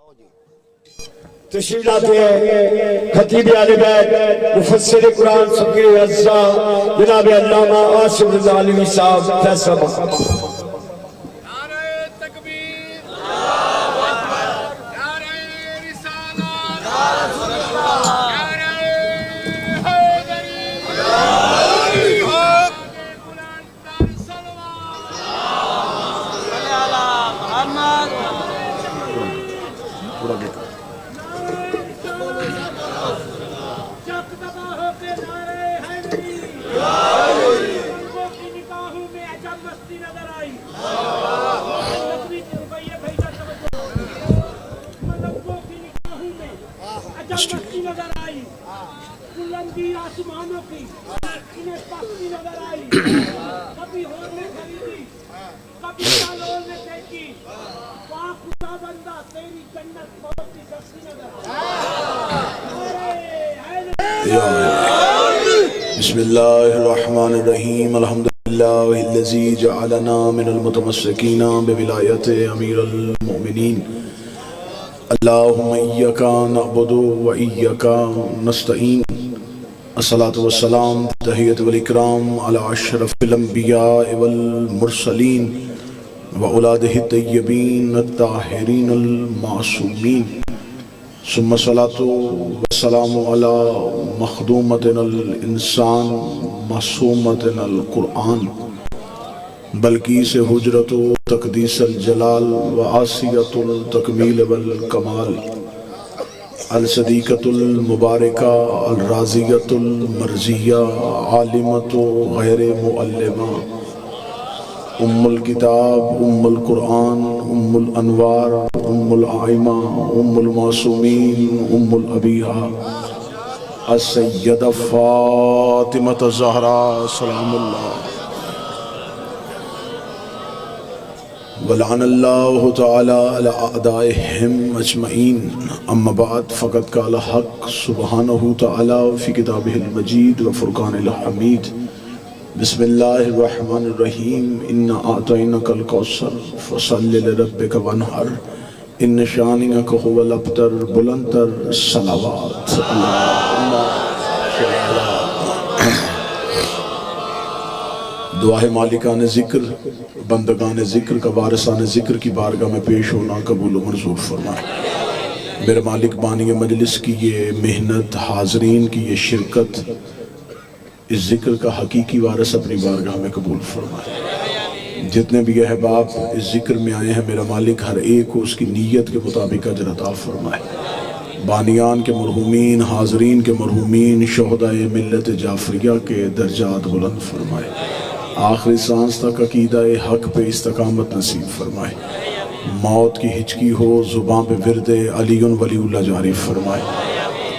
तशरीफ लाते हैं खतीब आले बैत मुफस्सिर कुरान फकीह अज़्ज़ा जनाब अल्लामा आसिफ रज़ा अलवी साहब फैसलाबाद। नजर आई बुलंदी आसमानों की इन्हें पक्की नजर आई, कभी होर ने खरीदी कभी सालों ने देखी, वाह खुदा बंदा तेरी जन्नत बहुत ही सस्ती नजर आई। बिस्मिल्लाहिर्रहमानिर्रहीम अल्हम्दुलिल्लाहिल्लज़ी जअलना मिनल मुतमस्सिकीना बिविलायति अमीरुल मोमिनीन अल्लाहुम्मा इय्याका नअबुदु व इय्याका नस्तईन अस्सलातु वस्सलाम तहियत वल इकराम अला अशरफिल अंबिया वल मुरसलीन व औलादिहि तय्यबीन अत्ताहिरीन अल मासूमीन सुम्मा सलातु वस्सलामु अला मखदूमतिन अल इंसान मासूमतिन अल कुरआन बल्कि से हुजरतो तकदीसल जलाल व आसियतुल तकमील वल कमाल अल सदीकतुल मुबारका अल राज़ियतुल मर्जिया आलिमतो गैर मुअल्लिमा उम्मुल किताब उम्मुल कुरआन उम्मुल अनवार उम्मुल आइमा उम्मुल मासूमीन उम्मुल अबीहा अस्सय्यदा फातिमा ज़हरा सलामुल्लाह वलानल्लाहु तआला अला अअदाइहिम अजमईन अम्मा बाद फ़क़द क़ाल हक़ सुब्हानहु तआला फ़ी किताबिहिल मजीद व फ़ुरक़ानिल हमीद बिस्मिल्लाहिर्रहमानिर्रहीम इन्ना अअतैनाकल कौसर फ़सल्लि लिरब्बिका वन्हर इन्न शानिअका हुवल अब्तर बुलंदतर सलावत अल्लाहुम्मा दुआए मालिकान ज़िक्र बंदगान ज़िक्र का वारिसान ज़िक्र की बारगाह में पेश होना कबूल मंजूर फरमाए। मेरे मालिक बानी मजलिस की ये मेहनत, हाजरीन की ये शिरकत, इस ज़िक्र का हकीकी वारिस अपनी बारगाह में कबूल फरमाए। जितने भी अहबाब इस ज़िक्र में आए हैं मेरा मालिक हर एक को उसकी नीयत के मुताबिक अजर अता फरमाए। बानियान के मरहूमीन, हाजरीन के मरहूमीन, शोहदाए मिल्लत जाफरिया के दर्जात बुलंद फरमाए। आखिरी सांस तक अकीदा हक पे इस्तकामत नसीब फरमाए। मौत की हिचकी हो ज़ुबान पे विरदे अलीउन वलीउल्लाह जारी फरमाए।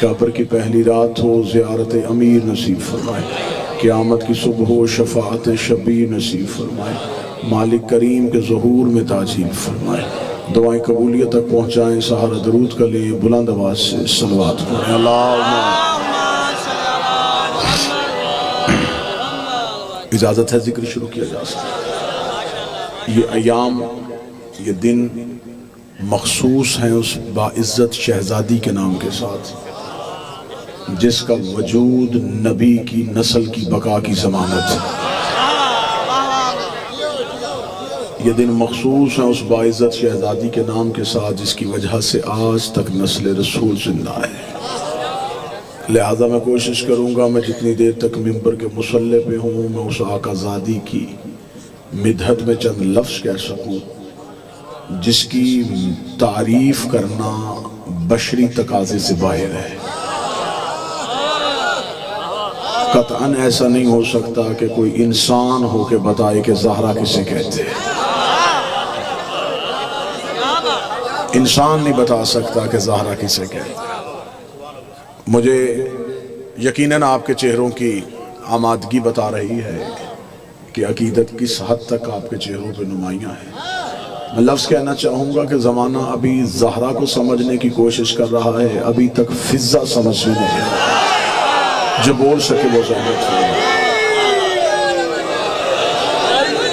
कब्र की पहली रात हो ज़ियारत अमीर नसीब फरमाए। क़यामत की सुबह हो शफ़ाअत शबीर नसीब फरमाए। मालिक करीम के ज़हूर में ताजील फरमाए। दुआएं कबूलियत तक पहुँचाएँ। सहारा दरूद का लिए बुलंद आवाज़ से सलवात पढ़ें। अल्लाह इजाज़त है जिक्र शुरू किया जा सकता। ये अयाम, ये दिन मखसूस हैं उस बाइज़्ज़त शहज़ादी के नाम के साथ जिसका वजूद नबी की नस्ल की बका की ज़मानत है। ये दिन मखसूस हैं उस बाइज़्ज़त शहज़ादी के नाम के साथ जिसकी वजह से आज तक नस्ल रसूल जिंदा है। लिहाजा मैं कोशिश करूँगा मैं जितनी देर तक मिंबर के मुसल्ले पे हूँ मैं उस आकाज़ादी की मिदहत में चंद लफ्ज़ कह सकूँ जिसकी तारीफ़ करना बशरी तकाज़े से बाहर है। कतअन ऐसा नहीं हो सकता कि कोई इंसान हो के बताए कि ज़हरा किसे कहते हैं। इंसान नहीं बता सकता कि ज़हरा किसे कहते हैं। मुझे यकीनन आपके चेहरों की आमादगी बता रही है कि अकीदत किस हद तक आपके चेहरों पे नुमायाँ है। मैं लफ्ज़ कहना चाहूँगा कि ज़माना अभी ज़हरा को समझने की कोशिश कर रहा है, अभी तक फिज़ा समझ में नहीं आया। जो बोल सके वो ज़हमत है।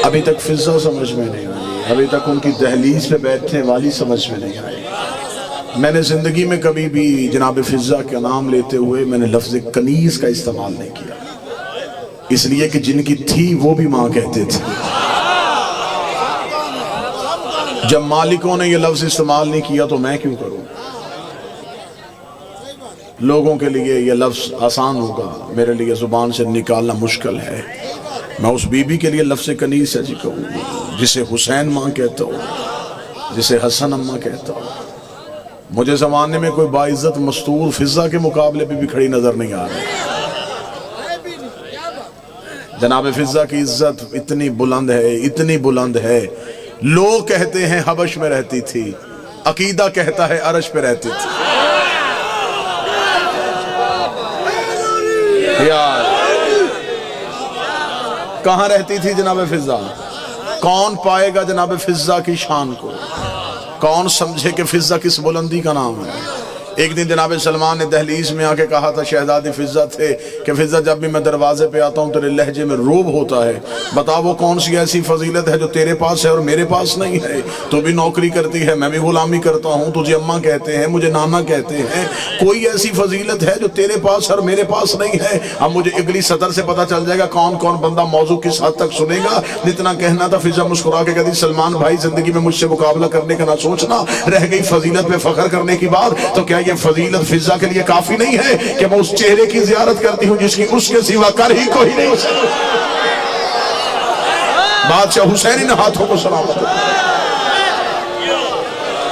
अभी तक फिज़ा समझ में नहीं आई, अभी तक उनकी दहलीज पे बैठने वाली समझ में नहीं आई। मैंने जिंदगी में कभी भी जनाब फिजा का नाम लेते हुए मैंने लफ्ज कनीज का इस्तेमाल नहीं किया, इसलिए कि जिनकी थी वो भी मां कहते थे। जब मालिकों ने ये लफ्ज इस्तेमाल नहीं किया तो मैं क्यों करूं? लोगों के लिए ये लफ्ज आसान होगा, मेरे लिए जुबान से निकालना मुश्किल है। मैं उस बीबी के लिए लफ्ज कनीज से जी कहूँ जिसे हुसैन मां कहता हूँ, जिसे हसन अम्मा कहता हूँ। मुझे जमाने में कोई बाइज्जत मस्तूर फिजा के मुकाबले भी खड़ी नजर नहीं आ रही। जनाब फिजा की इज्जत इतनी बुलंद है, इतनी बुलंद है, लोग कहते हैं हबश में रहती थी, अकीदा कहता है अरश पे रहती थी। यार कहां रहती थी जनाब फिजा? कौन पाएगा जनाब फिजा की शान को? कौन समझे कि फिजा किस बुलंदी का नाम है? एक दिन जनाब सलमान ने दहलीज में आके कहा था, शहजादी फिजा थे, कि फिजा जब भी मैं दरवाजे पे आता हूँ तेरे लहजे में रोब होता है, बता वो कौन सी ऐसी फजीलत है जो तेरे पास है और मेरे पास नहीं है? तू भी नौकरी करती है, मैं भी गुलामी करता हूँ, तुझे अम्मा कहते हैं, मुझे नाना कहते हैं, कोई ऐसी फजीलत है जो तेरे पास और मेरे पास नहीं है? अब मुझे अगली सतर से पता चल जाएगा कौन कौन बंदा मौजू किस हद तक सुनेगा। जितना कहना था फिजा मुस्कुरा के कहती, सलमान भाई जिंदगी में मुझसे मुकाबला करने का ना सोचना, रह गई फजीलत पे फख्र करने की बात, तो क्या ये फजीलत फिजा के लिए काफी नहीं है कि मैं उस चेहरे की जियारत करती हूँ जिसकी उसके सिवा कर ही कोई नहीं हो सकता? बादशाह हुसैन इन हाथों को सलामत हो।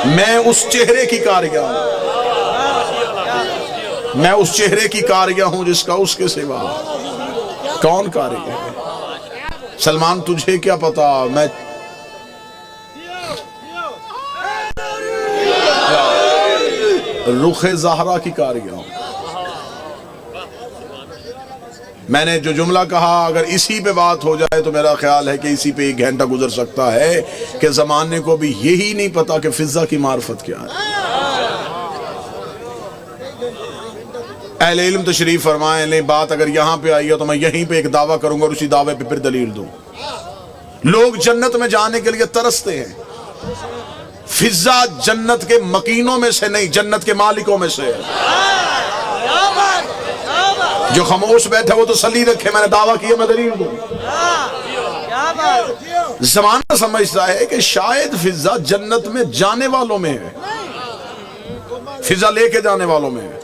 मैं उस चेहरे की कारिया हूं, मैं उस चेहरे की कारिया हूं जिसका उसके सिवा कौन कारिया है? सलमान तुझे क्या पता, मैं रुखे ज़हरा की कारिया हूं। मैंने जो जुमला कहा अगर इसी पे बात हो जाए तो मेरा ख्याल है कि इसी पे 1 घंटा गुजर सकता है कि जमाने को भी यही नहीं पता कि फिजा की मार्फत क्या है। अहले इल्म तशरीफ फरमाए, नहीं बात अगर यहां पे आई है तो मैं यहीं पे एक दावा करूंगा और उसी दावे पे फिर दलील दूं। लोग जन्नत में जाने के लिए तरसते हैं, फिजा जन्नत के मकीनों में से नहीं, जन्नत के मालिकों में से है। जो खामोश बैठा वो तो सली रखे, मैंने दावा किया, मैं दलील दूं। जमाना समझता है कि शायद फिजा जन्नत में जाने वालों में है, फिजा लेके जाने वालों में है।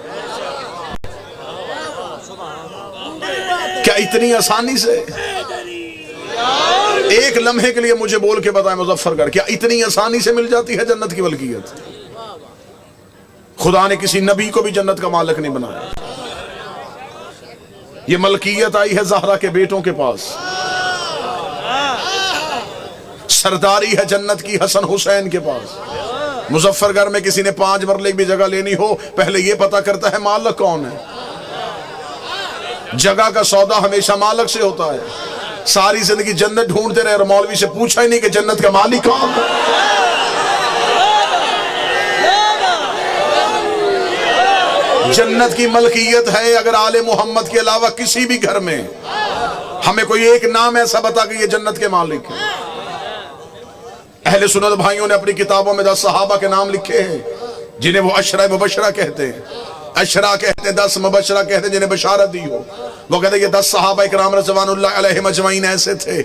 क्या इतनी आसानी से? एक लम्हे के लिए मुझे बोल के बताएं मुजफ्फरगढ़, क्या इतनी आसानी से मिल जाती है जन्नत की मलकियत? खुदा ने किसी नबी को भी जन्नत का मालिक नहीं बनाया। ये मलकियत आई है ज़हरा के बेटों के पास, सरदारी है जन्नत की हसन हुसैन के पास। मुजफ्फरगढ़ में किसी ने 5 मरले की भी जगह लेनी हो, पहले ये पता करता है मालिक कौन है। जगह का सौदा हमेशा मालिक से होता है। सारी जिंदगी जन्नत ढूंढते रहे और मौलवी से पूछा ही नहीं कि जन्नत का मालिक कौन है। जन्नत की मलकियत है अगर आले मोहम्मद के अलावा किसी भी घर में, हमें कोई एक नाम ऐसा बता कि ये जन्नत के मालिक है। अहले सुन्नत भाइयों ने अपनी किताबों में 10 सहाबा के नाम लिखे हैं जिन्हें वो अशरा मुबशरा कहते हैं। अशरा कहते हैं, 10 मुबशरा कहते हैं जिन्हें बशारत दी हो। वो कहते हैं ये 10 सहाबा इकराम रज़वानुल्लाह अलैहिम अजमईन ऐसे थे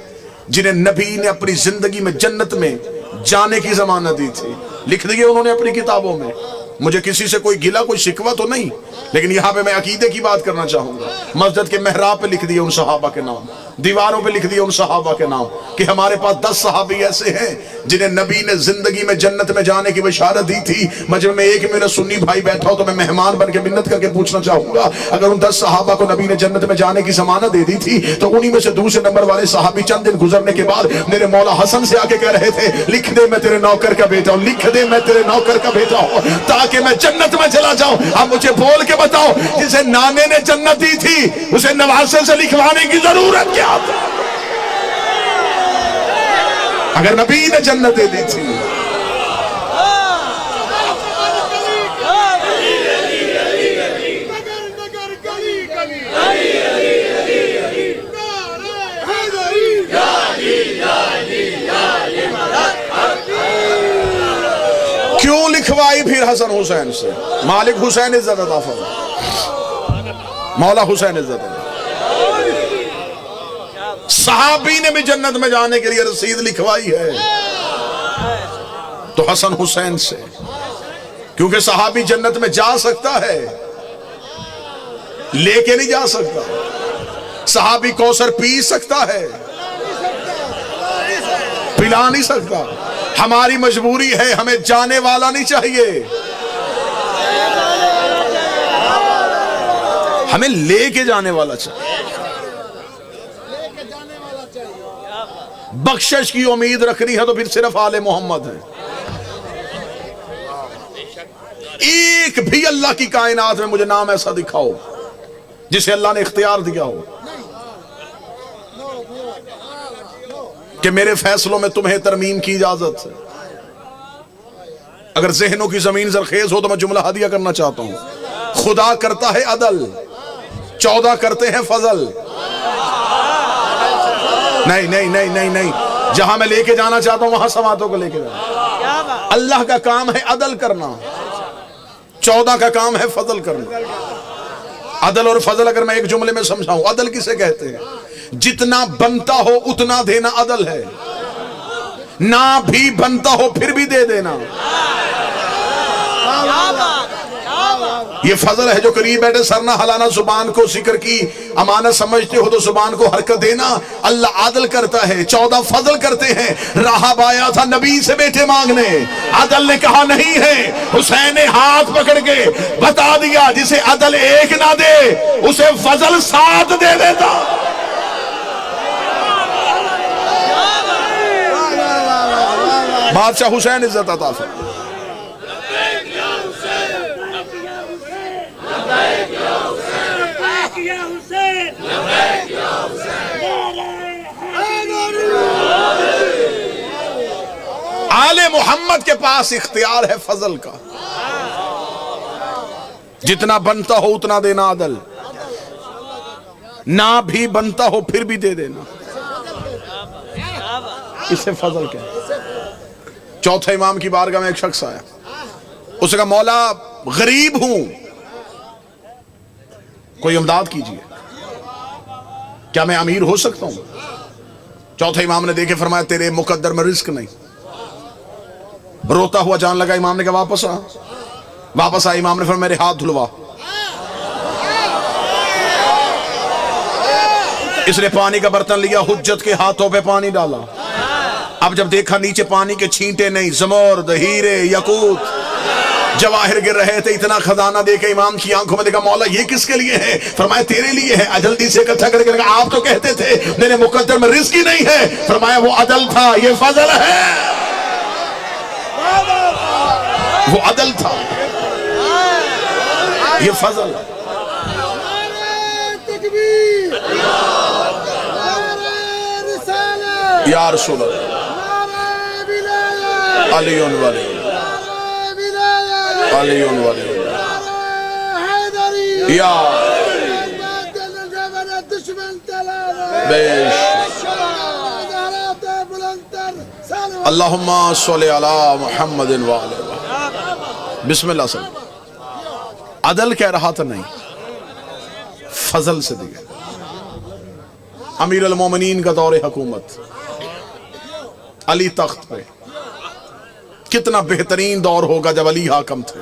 जिन्हें नबी ने अपनी जिंदगी में जन्नत में जाने की जमानत दी थी। लिख दिए उन्होंने अपनी किताबों में। मुझे किसी से कोई गिला कोई शिकवा तो नहीं, लेकिन यहाँ पे मैं अकीदे की बात करना चाहूंगा। मस्जिद के मेहराब पे लिख दिए उन सहाबा के नाम, दीवारों पे लिख दिए उन सहाबा के नाम कि हमारे पास 10 सहाबी ऐसे हैं जिन्हें नबी ने जिंदगी में जन्नत में जाने की बशारत दी थी। मजमे में एक मेरा सुन्नी भाई बैठा हो तो मैं मेहमान बन के मिन्नत करके पूछना चाहूंगा, अगर उन 10 सहाबा को नबी ने जन्नत में जाने की जमानत दे दी थी तो उन्हीं में से दूसरे नंबर वाले सहाबी चंद दिन गुजरने के बाद मेरे मौला हसन से आके कह रहे थे, लिख दे मैं तेरे नौकर का बेटा हूं, लिख दे मैं तेरे नौकर का बेटा हूं, ताकि मैं जन्नत में चला जाऊं। अब मुझे बोल के बताओ, जिसे नाने ने जन्नत दी थी उसे नवासे से लिखवाने की जरूरत क्या? अगर नबी ने जन्नत दे दी थी। क्यों लिखवा लिखवाई फिर हसन हुसैन से। मालिक हुसैन इज्जत अता फरमा, मौला हुसैन इज्जत अता। सहाबी ने भी जन्नत में जाने के लिए रसीद लिखवाई है तो हसन हुसैन से, क्योंकि सहाबी जन्नत में जा सकता है, लेके नहीं जा सकता। सहाबी कौसर पी सकता है, पिला नहीं सकता। हमारी मजबूरी है, हमें जाने वाला नहीं चाहिए, हमें लेके जाने वाला चाहिए। बख्शिश की उम्मीद रखनी है तो फिर सिर्फ आले मोहम्मद है। एक भी अल्लाह की कायनात में मुझे नाम ऐसा दिखाओ जिसे अल्लाह ने इख्तियार दिया हो कि मेरे फैसलों में तुम्हें तरमीम की इजाजत है। अगर जहनों की जमीन जरखेज हो तो मैं जुमला हदिया करना चाहता हूं। खुदा करता है अदल, 14 करते हैं फजल। नहीं नहीं नहीं नहीं नहीं, जहां मैं लेके जाना चाहता हूं वहां समातों को लेके जाना। अल्लाह का काम है अदल करना, 14 का काम है फजल करना। अदल और फजल अगर मैं एक जुमले में समझाऊं, अदल किसे कहते हैं? जितना बनता हो उतना देना अदल है, ना भी बनता हो फिर भी दे देना ये फजल है। जो करीब बैठे सर ना हलाना, जुबान को जिक्र की अमानत समझते हो तो जुबान को हरकत देना। अल्लाह आदल करता है, 14 फजल करते हैं। राहब आया था नबी से बेटे मांगने, अदल ने कहा नहीं है। हुसैन ने हाथ पकड़ के बता दिया, जिसे अदल एक ना दे उसे फजल 7 दे देता। बादशाह हुसैन इज्जत अता फरमा। आले मोहम्मद के पास इख्तियार है फजल का, जितना बनता हो उतना देना अदल, ना भी बनता हो फिर भी दे देना, इसे फजल कहते। चौथे इमाम की बारगाह में एक शख्स आया, उसने कहा मौला गरीब हूं, कोई इमदाद कीजिए, क्या मैं अमीर हो सकता हूं? चौथे इमाम ने देखे फरमाया तेरे मुकद्दर में रिस्क नहीं। रोता हुआ जान लगा। इमाम ने कहा वापस आ। वापस आ। इमाम ने फरमाया मेरे हाथ धुलवा। इसने पानी का बर्तन लिया, हुज्जत के हाथों पे पानी डाला। अब जब देखा नीचे पानी के छींटे नहीं, ज़मर्द, हीरे, यकूत, जवाहिर गिर रहे थे। इतना खजाना देखे इमाम की आंखों में देखा, मौला ये किसके लिए है? फरमाया तेरे लिए है। जल्दी से इकट्ठा करके लगा, आप तो कहते थे मेरे मुकद्दर में रिस्क ही नहीं है। फरमाया वो अदल था, ये फजल है। वो अदल था, ये फजल है। या रसूल अल्लाह, अलीउन वाले, अलीउन वाले, या अल्लाहुम्मा सल्ली अला मुहम्मदिन व अला बिस्मिल्लाह से। अदल कह रहा था नहीं, फजल से दिया। अमीर अल मोमिनीन का दौरे हुकूमत, अली तख्त पे। कितना बेहतरीन दौर होगा जब अली हाकम थे।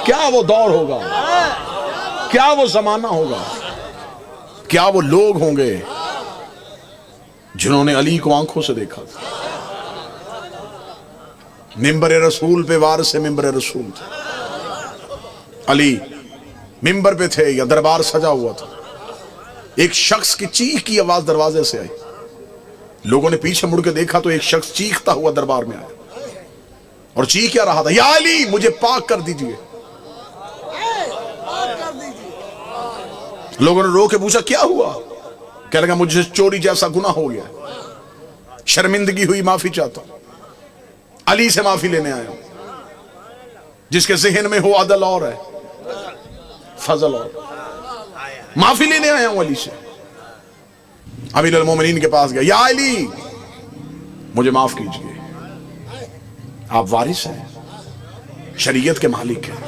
क्या वो दौर होगा, क्या वो जमाना होगा, क्या वो लोग होंगे जिन्होंने अली को आंखों से देखा था। मिंबर रसूल पे वारिस मिंबर रसूल थे। अली मिंबर पे थे या दरबार सजा हुआ था। एक शख्स की चीख की आवाज दरवाजे से आई। लोगों ने पीछे मुड़ के देखा तो एक शख्स चीखता हुआ दरबार में आया और चीख क्या रहा था, या अली मुझे पाक कर दीजिए। लोगों ने रो के पूछा क्या हुआ? कह लगा मुझे चोरी जैसा गुनाह हो गया, शर्मिंदगी हुई, माफी चाहता हूं। अली से माफी लेने आया, जिसके जहन में हो अदल और है, फजल और। माफी लेने आया हूं अली से। अमीर अल मोमिनीन के पास गया, या अली मुझे माफ कीजिए, आप वारिस हैं, शरीयत के मालिक हैं,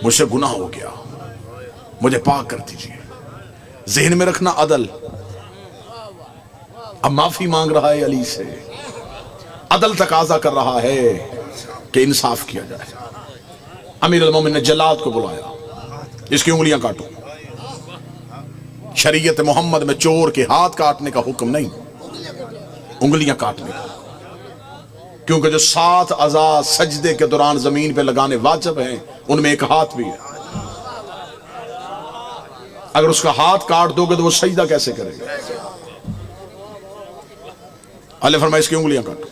मुझसे गुनाह हो गया, मुझे पाक कर दीजिए। जहन में रखना अदल। अब माफी मांग रहा है अली से, अदल तकाजा कर रहा है कि इंसाफ किया जाए। अमीर अल मोमिन ने जल्लाद को बुलाया, इसकी उंगलियां काटो। शरीयत मोहम्मद में चोर के हाथ काटने का हुक्म नहीं, उंगलियां काटने का, क्योंकि जो 7 अज़ा सजदे के दौरान जमीन पे लगाने वाजिब हैं, उनमें एक हाथ भी है। अगर उसका हाथ काट दोगे तो वो सजदा कैसे करेगा? अल्लाह फरमाए इसकी उंगलियां काटो।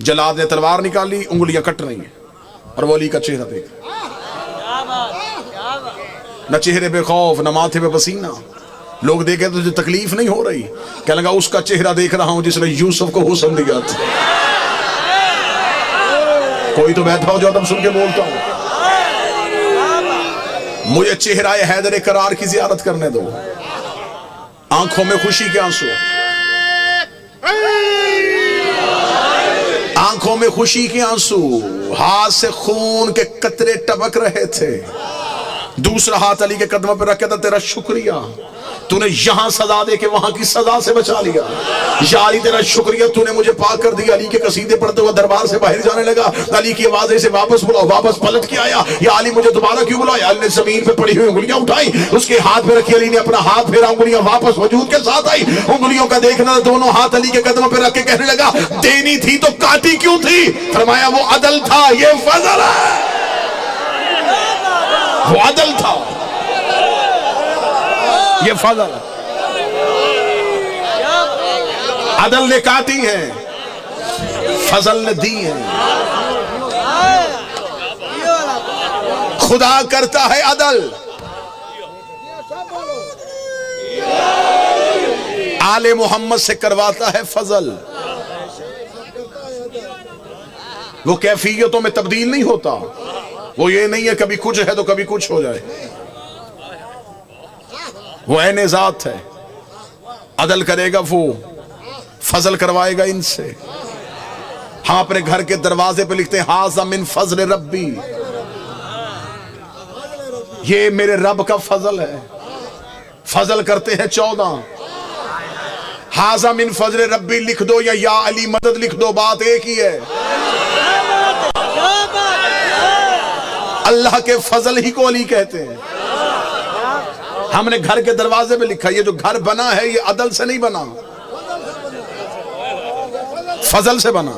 जलाद ने तलवार निकाली, उंगलियां कट रही हैं, और वो अली का चेहरा देख, न चेहरे पे खौफ, न माथे पे पसीना। लोग देखे तो तुझे तकलीफ नहीं हो रही, क्या लगा उसका चेहरा देख रहा हूं जिसने यूसुफ को हुस्न दिया था। कोई तो बैठा हो जो तब सुन के बोलता हूं, मुझे चेहरा हैदर करार की जियारत करने दो। आंखों में खुशी के आंसू, आंखों में खुशी के आंसू, हाथ से खून के कतरे टपक रहे थे। दूसरा हाथ अली के कदमों पर रखा था, तेरा शुक्रिया, तूने यहां सजा दे के वहां की सजा से बचा लिया। या अली तेरा शुक्रिया, तूने मुझे पाक कर दिया। अली के कसीदे पढ़ते हुए दरबार से बाहर जाने लगा। अली की आवाज ऐसे वापस बुलाओ, वापस पलट के आया, या अली मुझे दोबारा क्यों बुलाया? अली ने जमीन पे पड़ी हुई उंगलियां उठाई, उसके हाथ में रखी, अली ने अपना हाथ फेरा, उंगलियां वापस वजूद के साथ आई। उंगलियों का देखना, दोनों हाथ अली के कदमों पर रख के कहने लगा, देनी थी तो काटी क्यों थी? फरमाया वो अदल था, ये फजल है। वो अदल था, ये फजल है। अदल ने काटी है, फजल ने दी है। खुदा करता है अदल, आले मोहम्मद से करवाता है फजल। वो कैफियतों में तब्दील नहीं होता। वो ये नहीं है कभी कुछ है तो कभी कुछ हो जाए। वो ऐने ज़ात है, अदल करेगा वो, फजल करवाएगा इनसे। हम अपने घर के दरवाजे पे लिखते हैं हाज़ा मिन फजल रब्बी, ये मेरे रब का फजल है। फजल करते हैं 14। हाज़ा मिन फजल रब्बी लिख दो या अली मदद लिख दो, बात एक ही है। अल्लाह के फजल ही को अली कहते हैं। हमने घर के दरवाजे पे लिखा, ये जो घर बना है ये अदल से नहीं बना, फजल से बना।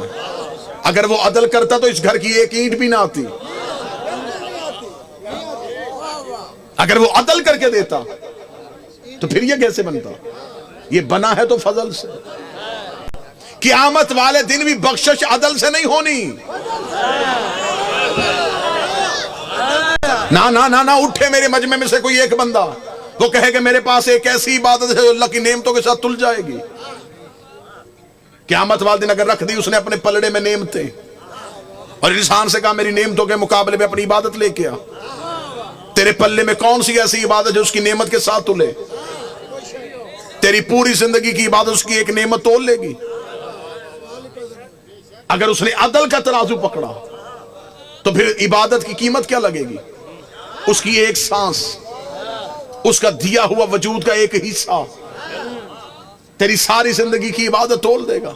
अगर वो अदल करता तो इस घर की एक ईंट भी ना आती। अगर वो अदल करके देता तो फिर ये कैसे बनता? ये बना है तो फजल से। क़यामत वाले दिन भी बख्शिश अदल से नहीं होनी। ना ना ना ना उठे मेरे मजमे में से कोई एक बंदा, वो कहे कि मेरे पास एक ऐसी इबादत है जो अल्लाह की नेमतों के साथ तुल जाएगी। क़यामत वाले दिन अगर रख दी उसने अपने पलड़े में नेमतें, और इंसान से कहा मेरी नेमतों के मुकाबले में अपनी इबादत लेके आ, तेरे पल्ले में कौन सी ऐसी इबादत जो उसकी नेमत के साथ तुले? तेरी पूरी जिंदगी की इबादत उसकी एक नेमत तोल लेगी। अगर उसने अदल का तराजू पकड़ा तो फिर इबादत की कीमत क्या लगेगी? उसकी एक सांस, उसका दिया हुआ वजूद का एक हिस्सा तेरी सारी जिंदगी की इबादत तोल देगा।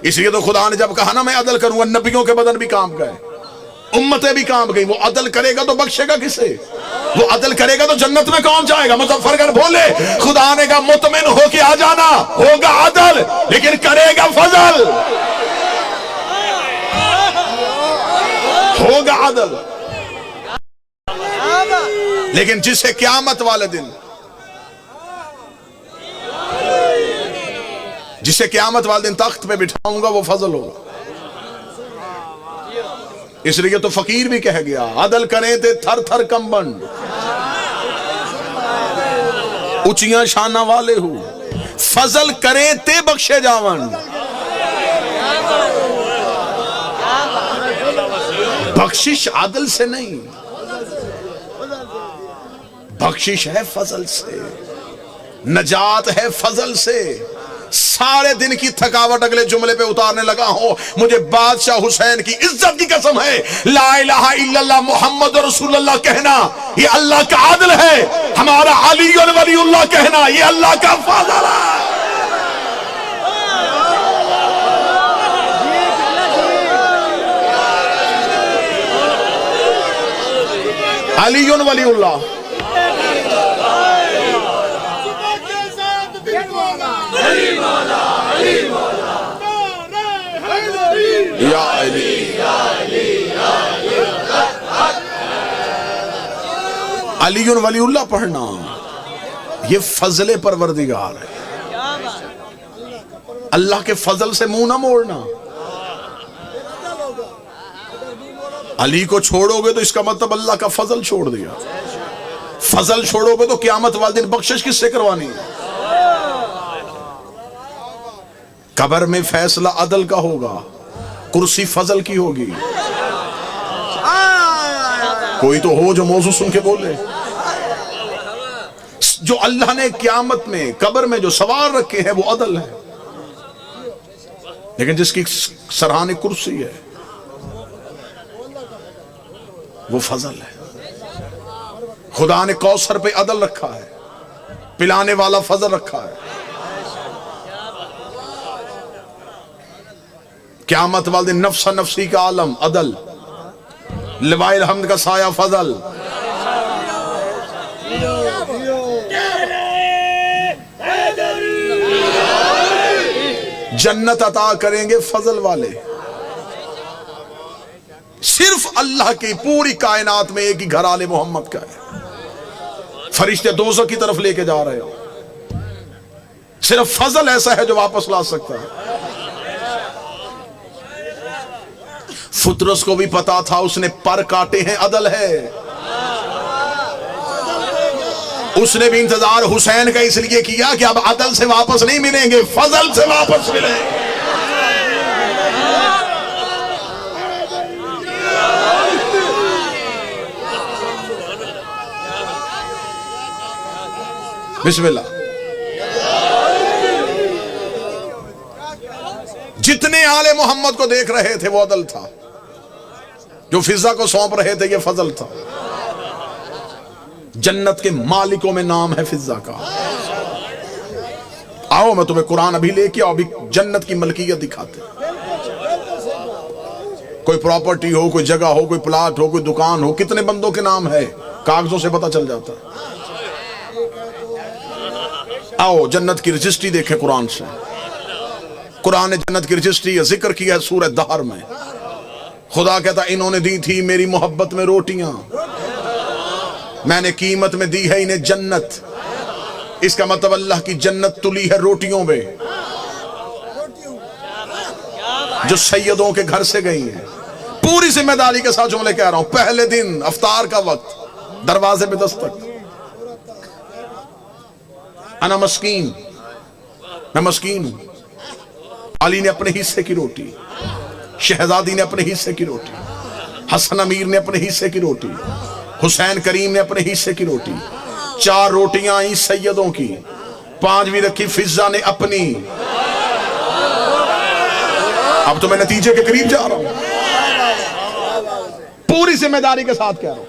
इसलिए तो खुदा ने जब कहा ना मैं अदल करूंगा, नबियों के बदन भी काम गए, उम्मतें भी काम गई। वो अदल करेगा तो बख्शेगा किसे? वो अदल करेगा तो जन्नत में कौन जाएगा? मुज़फ्फरगढ़ बोले खुदा ने कहा मुतमिन होके आ जाना, होगा अदल लेकिन करेगा फजल, होगा अदल। लेकिन जिसे क़यामत वाले दिन, जिसे क़यामत वाले दिन तख्त पे बिठाऊंगा वो फजल होगा। इसलिए तो फकीर भी कह गया अदल करें थे थर थर कंबन, ऊंचियां शाना वाले हो, फजल करें ते बख्शे जावन। बख्शिश आदल से नहीं, बख्शिश है फजल से, नजात है फजल से, सारे दिन की थकावट अगले जुमले पे उतारने लगा हूं। मुझे बादशाह हुसैन की इज्जत की कसम है, ला इलाहा इल्लल्लाह मुहम्मद रसूलुल्लाह कहना ये अल्लाह का आदल है, हमारा अली वलीउल्लाह कहना ये अल्लाह का फजल है। अली वलीउल्लाह या अली अली वलीउल्लाह पढ़ना ये फजले परवरदिगार है। अल्लाह के फजल से मुंह ना मोड़ना। अली को छोड़ोगे तो इसका मतलब अल्लाह का फजल छोड़ दिया। फजल छोड़ोगे तो क़यामत वाले दिन बख्शिश किससे करवानी है? कब्र में फैसला अदल का होगा, कुर्सी फजल की होगी। कोई तो हो जो मौजू सुन के बोले। जो अल्लाह ने क़यामत में कब्र में जो सवाल रखे हैं वो अदल है, लेकिन जिसकी सराहने कुर्सी है वो फजल है। खुदा ने कौसर पे अदल रखा है, पिलाने वाला फजल रखा है। क़यामत वाले दिन नफ्सा नफ्सी का आलम अदल, लिवाइल हम्द का साया फजल। जन्नत अता करेंगे फजल वाले। सिर्फ अल्लाह की पूरी कायनात में एक ही घर आले मोहम्मद का है। फरिश्ते दोज़ख की तरफ लेके जा रहे हो, सिर्फ फजल ऐसा है जो वापस ला सकता है। फुतरस को भी पता था, उसने पर काटे हैं, अदल है। उसने भी इंतजार हुसैन का इसलिए किया कि अब अदल से वापस नहीं मिलेंगे, फजल से वापस मिलेंगे। बिस्मिल्लाह। जितने आले मोहम्मद को देख रहे थे वो अदल था, जो फिजा को सौंप रहे थे ये फजल था। जन्नत के मालिकों में नाम है फिजा का। आओ मैं तुम्हें कुरान अभी लेके आओ, अभी जन्नत की मलकियत दिखाते। कोई प्रॉपर्टी हो, कोई जगह हो, कोई प्लाट हो, कोई दुकान हो, कितने बंदों के नाम है कागजों से पता चल जाता है। आओ जन्नत की रजिस्ट्री देखें कुरान से। कुरान ने जन्नत की रजिस्ट्री जिक्र किया है सूरह दहर में। खुदा कहता इन्होंने दी थी मेरी मोहब्बत में रोटियां, मैंने कीमत में दी है इन्हें जन्नत। इसका मतलब अल्लाह की जन्नत तुली है रोटियों में, जो सैयदों के घर से गई है। पूरी जिम्मेदारी के साथ जुमले कह रहा हूं। पहले दिन अफ्तार का वक्त, दरवाजे पे दस्तक, अना मस्कीन, मैं मस्कीन हूं। अली ने अपने हिस्से की रोटी, शहजादी ने अपने हिस्से की रोटी, हसन अमीर ने अपने हिस्से की रोटी, हुसैन करीम ने अपने हिस्से की रोटी। 4 रोटियां आई सैयदों की, 5वीं रखी फिजा ने अपनी। अब तो मैं नतीजे के करीब जा रहा हूं, पूरी जिम्मेदारी के साथ कह रहा हूं।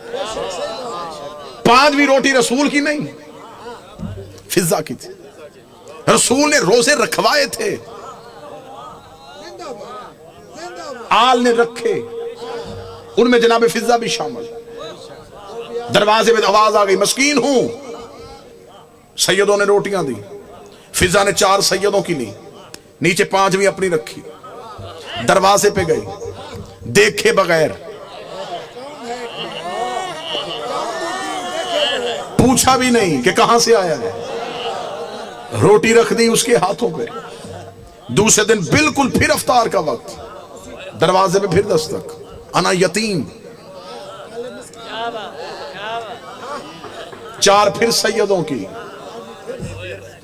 5वीं रोटी रसूल की नहीं, फिजा की थी। रसूल ने रोजे रखवाए थे, आल ने रखे, उनमें जनाब फिजा भी शामिल। दरवाजे में आवाज आ गई, मस्कीन हूं। सैयदों ने रोटियां दी, फिजा ने 4 सैयदों की ली, नीचे 5वीं अपनी रखी। दरवाजे पे गई, देखे बगैर, पूछा भी नहीं कि कहां से आया है, रोटी रख दी उसके हाथों पे। दूसरे दिन बिल्कुल फिर अफ्तार का वक्त, दरवाजे पे फिर दस्तक, अना यतीम। 4 फिर सैयदों की,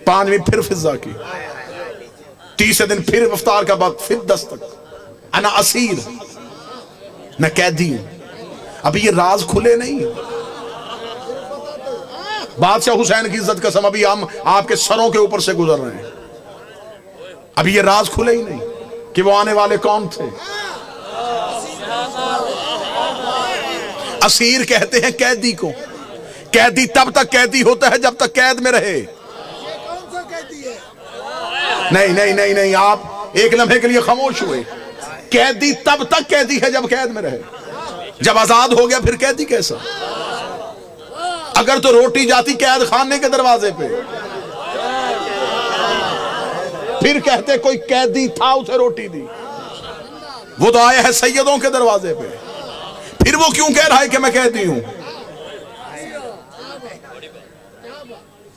5वीं फिर फिजा की। तीसरे दिन फिर अफ्तार का वक्त, फिर दस्तक, अना असीर, मैं कैदी हूं। अभी ये राज खुले नहीं। बादशाह हुसैन की इज्जत कसम, अभी हम आपके सरों के ऊपर से गुजर रहे हैं। अभी ये राज खुले ही नहीं कि वो आने वाले कौन थे। असीर कहते हैं कैदी को। कैदी तब तक कैदी होता है जब तक कैद में रहे। नहीं नहीं नहीं नहीं, आप एक लम्हे के लिए खामोश हुए। कैदी तब तक कैदी है जब कैद में रहे। जब आजाद हो गया फिर कैदी कैसा? अगर तो रोटी जाती कैद खाने के दरवाजे पे, फिर कहते कोई कैदी था उसे रोटी दी। वो तो आया है सैयदों के दरवाजे पे, फिर वो क्यों कह रहा है कि मैं कैदी हूं?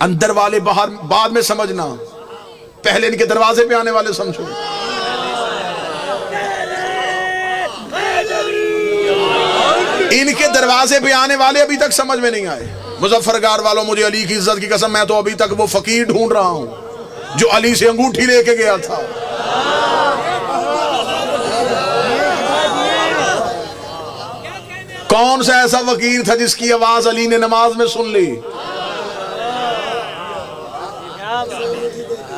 अंदर वाले बाहर बाद में समझना, पहले इनके दरवाजे पे आने वाले समझो। इनके दरवाजे पे आने वाले अभी तक समझ में नहीं आए। मुजफ्फरगढ़ वालों, मुझे अली की इज्जत की कसम, मैं तो अभी तक वो फकीर ढूंढ रहा हूं जो अली से अंगूठी लेके गया था। कौन सा ऐसा फकीर था जिसकी आवाज अली ने नमाज में सुन ली?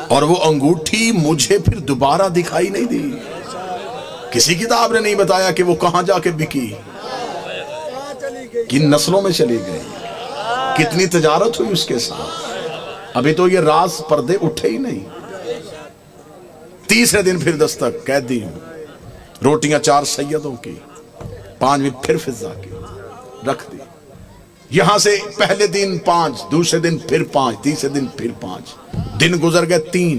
और वो अंगूठी मुझे फिर दोबारा दिखाई नहीं दी। किसी किताब ने नहीं बताया कि वो कहां जाके बिकी, किन नस्लों में चली गई, कितनी तजारत हुई उसके साथ। अभी तो ये राज पर्दे उठे ही नहीं। तीसरे दिन फिर दस्तक, कैदी हूं। रोटियां 4 सैयदों की, 5वीं फिर फिजा की रख दी। यहां से पहले दिन 5, दूसरे दिन फिर 5, तीसरे दिन फिर 5। दिन गुजर गए 3,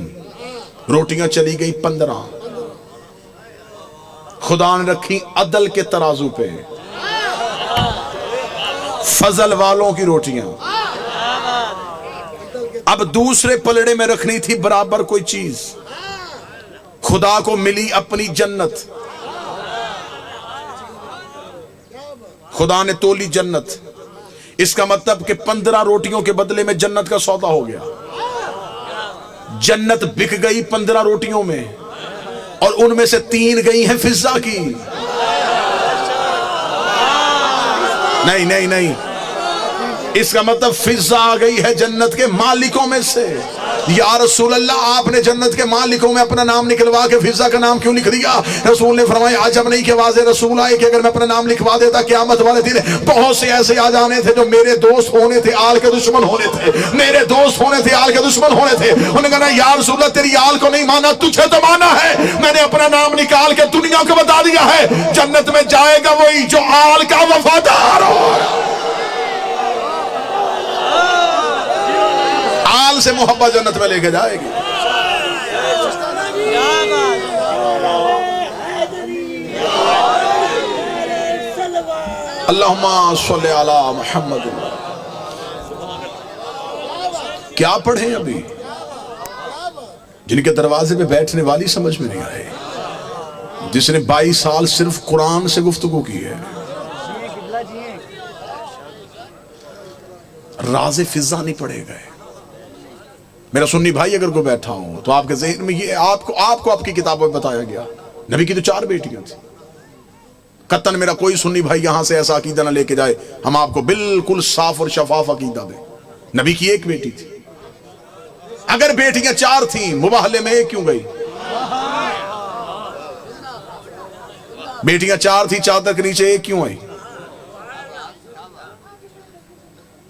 रोटियां चली गई 15। खुदा ने रखी अदल के तराजू पे, फजल वालों की रोटियां। अब दूसरे पलड़े में रखनी थी बराबर कोई चीज। खुदा को मिली अपनी जन्नत। खुदा ने तोली जन्नत। इसका मतलब कि 15 रोटियों के बदले में जन्नत का सौदा हो गया। जन्नत बिक गई 15 रोटियों में, और उनमें से 3 गई हैं फिजा की। नहीं नहीं नहीं, इसका मतलब फिजा आ गई है जन्नत के मालिकों में से। या रसूल अल्लाह, आपने जन्नत के मालिकों में अपना नाम निकलवा के फिजा का नाम क्यों लिख दिया? रसूल ने फरमाया, आज जब नहीं के वाज़े रसूल आए कि अगर मैं अपना नाम लिखवा देता क़यामत वाले दिन बहुत से ऐसे आ जाने थे जो मेरे दोस्त होने थे, आल के दुश्मन होने थे। मेरे दोस्त होने थे, आल के दुश्मन होने थे। उन्होंने कहा, या रसूल अल्लाह, तेरी आल को नहीं माना, तुझे तो माना है। मैंने अपना नाम निकाल के दुनिया को बता दिया है, जन्नत में जाएगा वही जो आल का वफादार हो। आल से मोहब्बत जन्नत में लेके जाएगी। अल्लाहुम्मा सल्ली अला मुहम्मद। क्या पढ़े अभी? जिनके दरवाजे पे बैठने वाली समझ में नहीं आए, जिसने 22 साल सिर्फ कुरान से गुफ्तगू की है। राज़े फिजा नहीं पढ़े गए। मेरा सुन्नी भाई अगर कोई बैठा हो तो आपके ज़हन में ये आपको आपकी किताबों में बताया गया, नबी की तो 4 बेटियां थी। कतन मेरा कोई सुन्नी भाई यहां से ऐसा अकीदा ना लेके जाए, हम आपको बिल्कुल साफ और शफाफ अकीदा दें। नबी की 1 बेटी थी। अगर बेटियां 4 थी, मुबाहले में 1 क्यों गई? बेटियां 4 थी, चादर के नीचे 1 क्यों आई?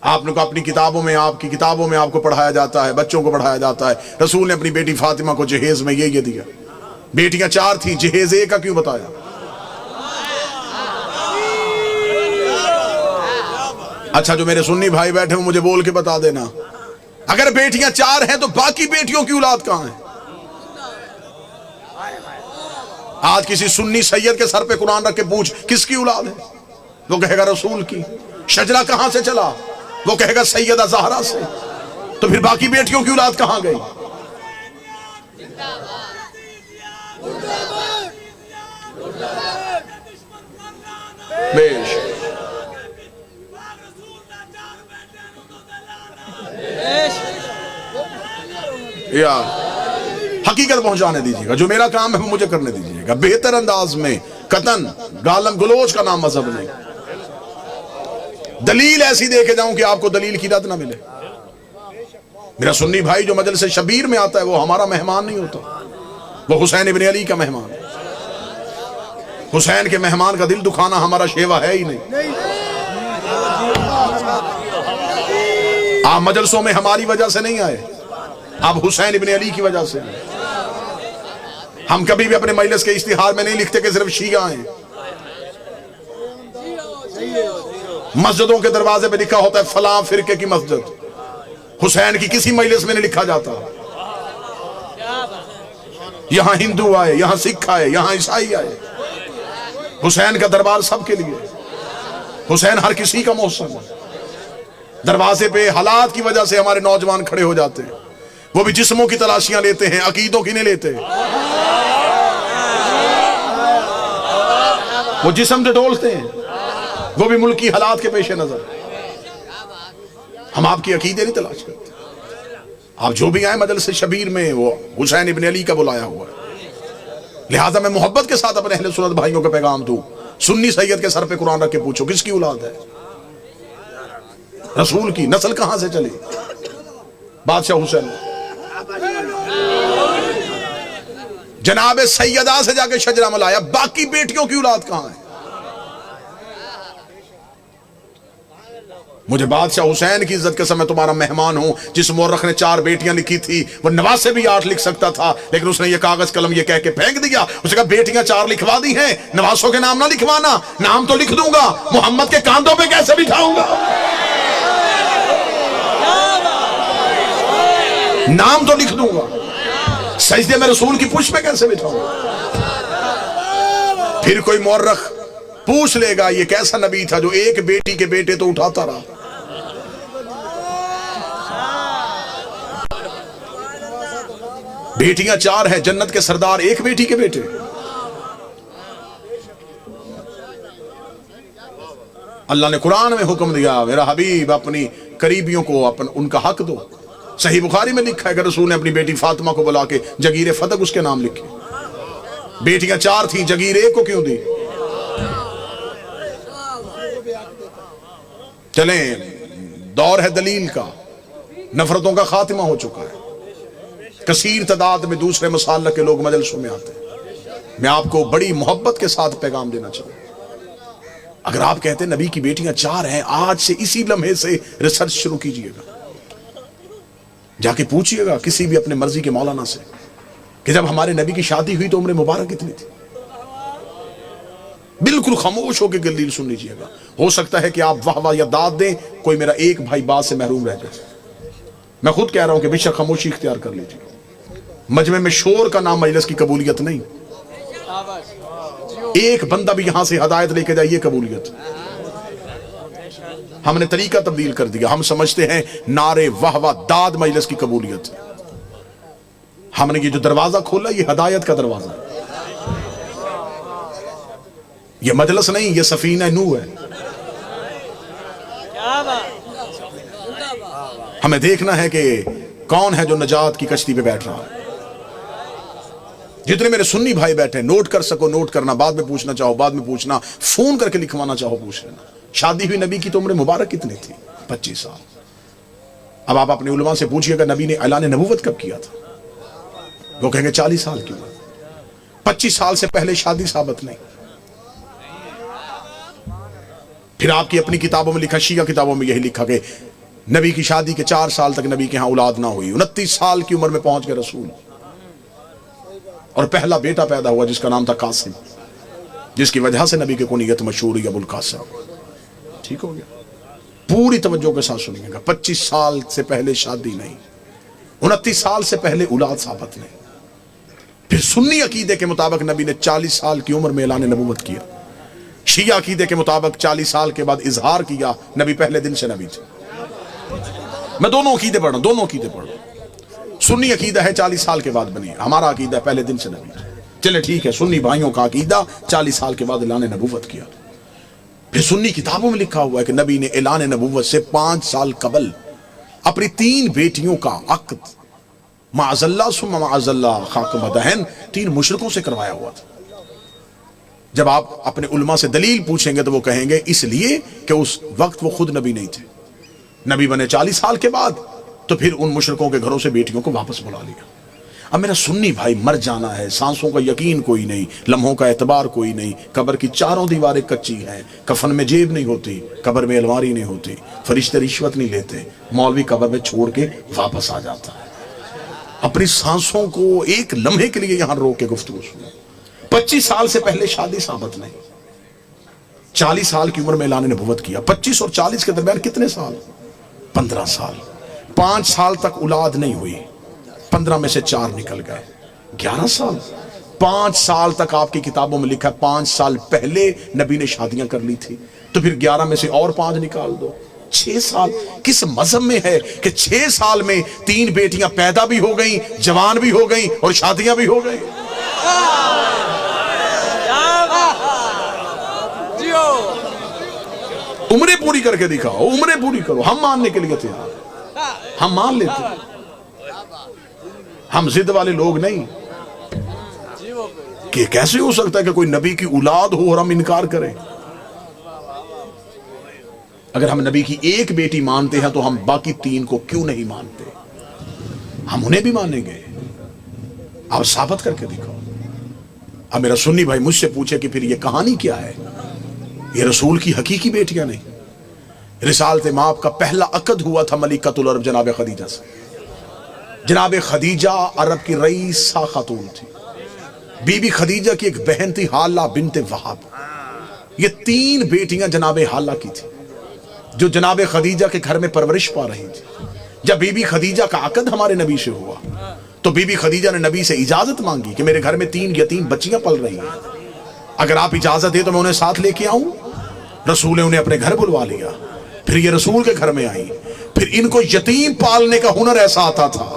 आपने को अपनी किताबों में, आपकी किताबों में आपको पढ़ाया जाता है, बच्चों को पढ़ाया जाता है, रसूल ने अपनी बेटी फातिमा को जहेज में ये दिया। बेटियां 4 थी, जहेज 1 का क्यों बताया? अच्छा, जो मेरे सुन्नी भाई बैठे हो मुझे बोल के बता देना, अगर बेटियां 4 हैं तो बाकी बेटियों की औलाद कहां है? आज किसी सुन्नी सैयद के सर पे कुरान रख के पूछ किसकी औलाद है, वो कहेगा रसूल की। शजरा कहां से चला, वो कहेगा सैयदा ज़हरा से। तो फिर बाकी बेटियों की औलाद कहां गई? बेश यार, हकीकत पहुंचाने दीजिएगा। जो मेरा काम है वो मुझे करने दीजिएगा बेहतर अंदाज में। कतन गालम गलोच का नाम मजहब नहीं। दलील ऐसी दे के जाऊं कि आपको दलील की रद ना मिले। मेरा सुन्नी भाई जो मजलिस शबीर में आता है वो हमारा मेहमान नहीं होता। वो हुसैन इब्न अली का मेहमान। हुसैन के मेहमान का दिल दुखाना हमारा शेवा है ही नहीं। आप मजलसों में हमारी वजह से नहीं आए, आप हुसैन इब्न अली की वजह से आए। हम कभी भी अपने मजलिस के इश्तिहार में नहीं लिखते कि सिर्फ शिया हैं। मस्जिदों के दरवाजे पे लिखा होता है फलां फिरके की मस्जिद। हुसैन की किसी मजलिस में नहीं लिखा जाता। यहां हिंदू आए, यहां सिख आए, यहां ईसाई आए। हुसैन का दरबार सबके लिए। हुसैन हर किसी का मौसम है। दरवाजे पे हालात की वजह से हमारे नौजवान खड़े हो जाते हैं। वो भी जिस्मों की तलाशियां लेते हैं, अकीदों की नहीं लेते। वो जिस्म से डोलते हैं, वो भी मुल्क की हालात के पेश नजर। हम आपकी अकीदे नहीं तलाश करते। आप जो भी आए मजलिस शबीर में, वो हुसैन इब्न अली का बुलाया हुआ है। लिहाजा मैं मोहब्बत के साथ अपने अहले सुन्नत भाइयों को पैगाम दूं। सुन्नी सैयद के सर पे कुरान रख के पूछो किसकी औलाद है? रसूल की। नस्ल कहां से चली? बादशाह हुसैन। जनाब सैयदा से जाके शजरा मलाया, बाकी बेटियों की औलाद कहां है? मुझे बादशाह हुसैन की इज्जत के समय तुम्हारा मेहमान हूं। जिस मोरख ने 4 बेटियां लिखी थी, वो नवाज से भी 8 लिख सकता था, लेकिन उसने ये कागज कलम ये कह के फेंक दिया। उसने कहा बेटियां 4 लिखवा दी हैं, नवासों के नाम ना लिखवाना। नाम तो लिख दूंगा, मोहम्मद के कांधों पे कैसे बिठाऊंगा? नाम तो लिख दूंगा, सजदे में रसूल की पुष्प पे कैसे बिठाऊंगा? फिर कोई मोरख पूछ लेगा ये कैसा नबी था जो एक बेटी के बेटे तो उठाता रहा। बेटियां 4 हैं, जन्नत के सरदार एक बेटी के बेटे। अल्लाह ने कुरान में हुक्म दिया, मेरा हबीब अपनी करीबियों को उनका हक दो। सही बुखारी में लिखा है कि रसूल ने अपनी बेटी फातिमा को बुला के जगीर फतक उसके नाम लिखे। बेटियां 4 थी, जगीर एक को क्यों दी? चलें, दौर है दलील का। नफरतों का खात्मा हो चुका है। कसीर तादाद में दूसरे मसालक के लोग मजलिसों में आते हैं। मैं आपको बड़ी मोहब्बत के साथ पैगाम देना चाहूँ। अगर आप कहते हैं नबी की बेटियां 4 हैं, आज से इसी लम्हे से रिसर्च शुरू कीजिएगा। जाके पूछिएगा किसी भी अपने मर्जी के मौलाना से कि जब हमारे नबी की शादी हुई तो उम्र मुबारक कितनी थी। बिल्कुल खामोश होकर दलील सुन लीजिएगा। हो सकता है कि आप वाह वाह या दाद दें, कोई मेरा एक भाई बात से महरूम रह जाए। मैं खुद कह रहा हूं कि बेशक खामोशी इख्तियार कर लीजिए। मजमे में शोर का नाम मजलिस की कबूलियत नहीं। एक बंदा भी यहां से हदायत लेके जाइए, कबूलियत। हमने तरीका तब्दील कर दिया। हम समझते हैं नारे वाह वाह दाद मजलिस की कबूलियत। हमने ये जो दरवाजा खोला ये हदायत का दरवाजा है। ये मजलिस नहीं, ये सफीना नूह है। हमें देखना है कि कौन है जो नजात की कश्ती पे बैठ रहा है। जितने मेरे सुन्नी भाई बैठे, नोट कर सको नोट करना, बाद में पूछना चाहो बाद में पूछना, फोन करके लिखवाना चाहो पूछ लेना। शादी हुई नबी की तो उम्र मुबारक कितनी थी? 25 साल। अब आप अपने उलमा से पूछिएगा नबी ने ऐलान नबूवत कब किया था? वो कहेंगे 40 साल की उम्र। 25 साल से पहले शादी साबित नहीं। फिर आपकी अपनी किताबों में लिखा, शिया किताबों में यही लिखा कि नबी की शादी के 4 साल तक नबी के यहां औलाद ना हुई। 29 साल की उम्र में पहुंच गए रसूल, और पहला बेटा पैदा हुआ जिसका नाम था कासिम, जिसकी वजह से नबी की कुनियत मशहूर हुई अबुल कासिम। ठीक हो गया? पूरी तवज्जो के साथ सुनिएगा। 25 साल से पहले शादी नहीं, 29 साल से पहले औलाद साबित नहीं। फिर सुन्नी अकीदे के मुताबिक नबी ने 40 साल की उम्र में ऐलान नबूवत किया। शिया अकीदे के मुताबिक 40 साल के बाद इजहार किया। नबी पहले दिन से नबी थे। मैं दोनों अकीदे पढ़ रहा हूं, दोनों अकीदे पढ़ रहा हूं। सुन्नी अकीदा है 40 साल के बाद बनी, हमारा अकीदा पहले दिन से नबी थे। चले ठीक है, सुन्नी भाइयों का अकीदा 40 साल के बाद ऐलान नबूवत किया। फिर सुन्नी किताबों में लिखा हुआ है कि नबी ने ऐलान नबूवत से 5 साल कबल अपनी 3 बेटियों का अक्द माअज़ल्लाह सुम्मा माअज़ल्लाह खाक मदहन 3 मुशरिकों से करवाया हुआ था। जब आप अपने उलमा से दलील पूछेंगे तो वो कहेंगे इसलिए कि उस वक्त वो खुद नबी नहीं थे। नबी बने 40 साल के बाद, तो फिर उन मुशरिकों के घरों से बेटियों को वापस बुला लिया। अब मेरा सुन्नी भाई मर जाना है, सांसों का यकीन कोई नहीं, लम्हों का एतबार कोई नहीं, कब्र की चारों दीवारें कच्ची हैं, कफन में जेब नहीं होती, कब्र में अलमारी नहीं होती, फरिश्ते रिश्वत नहीं लेते, मौलवी कब्र में छोड़ के वापस आ जाता है। अपनी सांसों को एक लम्हे के लिए यहां रोक के गुफ्तगू सुनो। 25 साल से पहले शादी साबित नहीं, 40 साल की उम्र में ऐलान नबुव्वत किया। 25 और 40 के दरमियान कितने साल? 15 साल। 5 साल तक औलाद नहीं हुई, 15 में से 4 निकल गए, 11 साल। 5 साल तक आपकी किताबों में लिखा है 5 साल पहले नबी ने शादियां कर ली थी, तो फिर 11 में से और 5 निकाल दो, 6 साल। किस मजहब में है कि 6 साल में 3 बेटियां पैदा भी हो गई, जवान भी हो गई और शादियां भी हो गई? उम्रें पूरी करके दिखाओ, उम्रें पूरी करो, हम मानने के लिए तैयार, हम मान लेते हैं। हम जिद वाले लोग नहीं कि कैसे हो सकता है कि कोई नबी की औलाद हो और हम इनकार करें। अगर हम नबी की एक बेटी मानते हैं तो हम बाकी 3 को क्यों नहीं मानते? हम उन्हें भी मानेंगे। आप साबित करके दिखाओ। अब मेरा सुन्नी भाई मुझसे पूछे कि फिर ये कहानी क्या है? ये रसूल की हकीकी बेटियां नहीं। रिसालत माप का पहला अकद हुआ था मलिकतुल अरब जनाब खदीजा से। जनाब खदीजा अरब की रईसा खातून थी। बीबी खदीजा की एक बहन थी हाला बिनते वहाब। ये 3 बेटियां जनाब हाला की थी जो जनाब खदीजा के घर में परवरिश पा रही थी। जब बीबी खदीजा का अकद हमारे नबी से हुआ तो बीबी खदीजा ने नबी से इजाजत मांगी कि मेरे घर में 3 यतीम बच्चियां पल रही हैं, अगर आप इजाजत दे तो मैं उन्हें साथ लेके आऊं। रसूल ने उन्हें अपने घर बुलवा लिया। फिर ये रसूल के घर में आई। फिर इनको यतीम पालने का हुनर ऐसा आता था,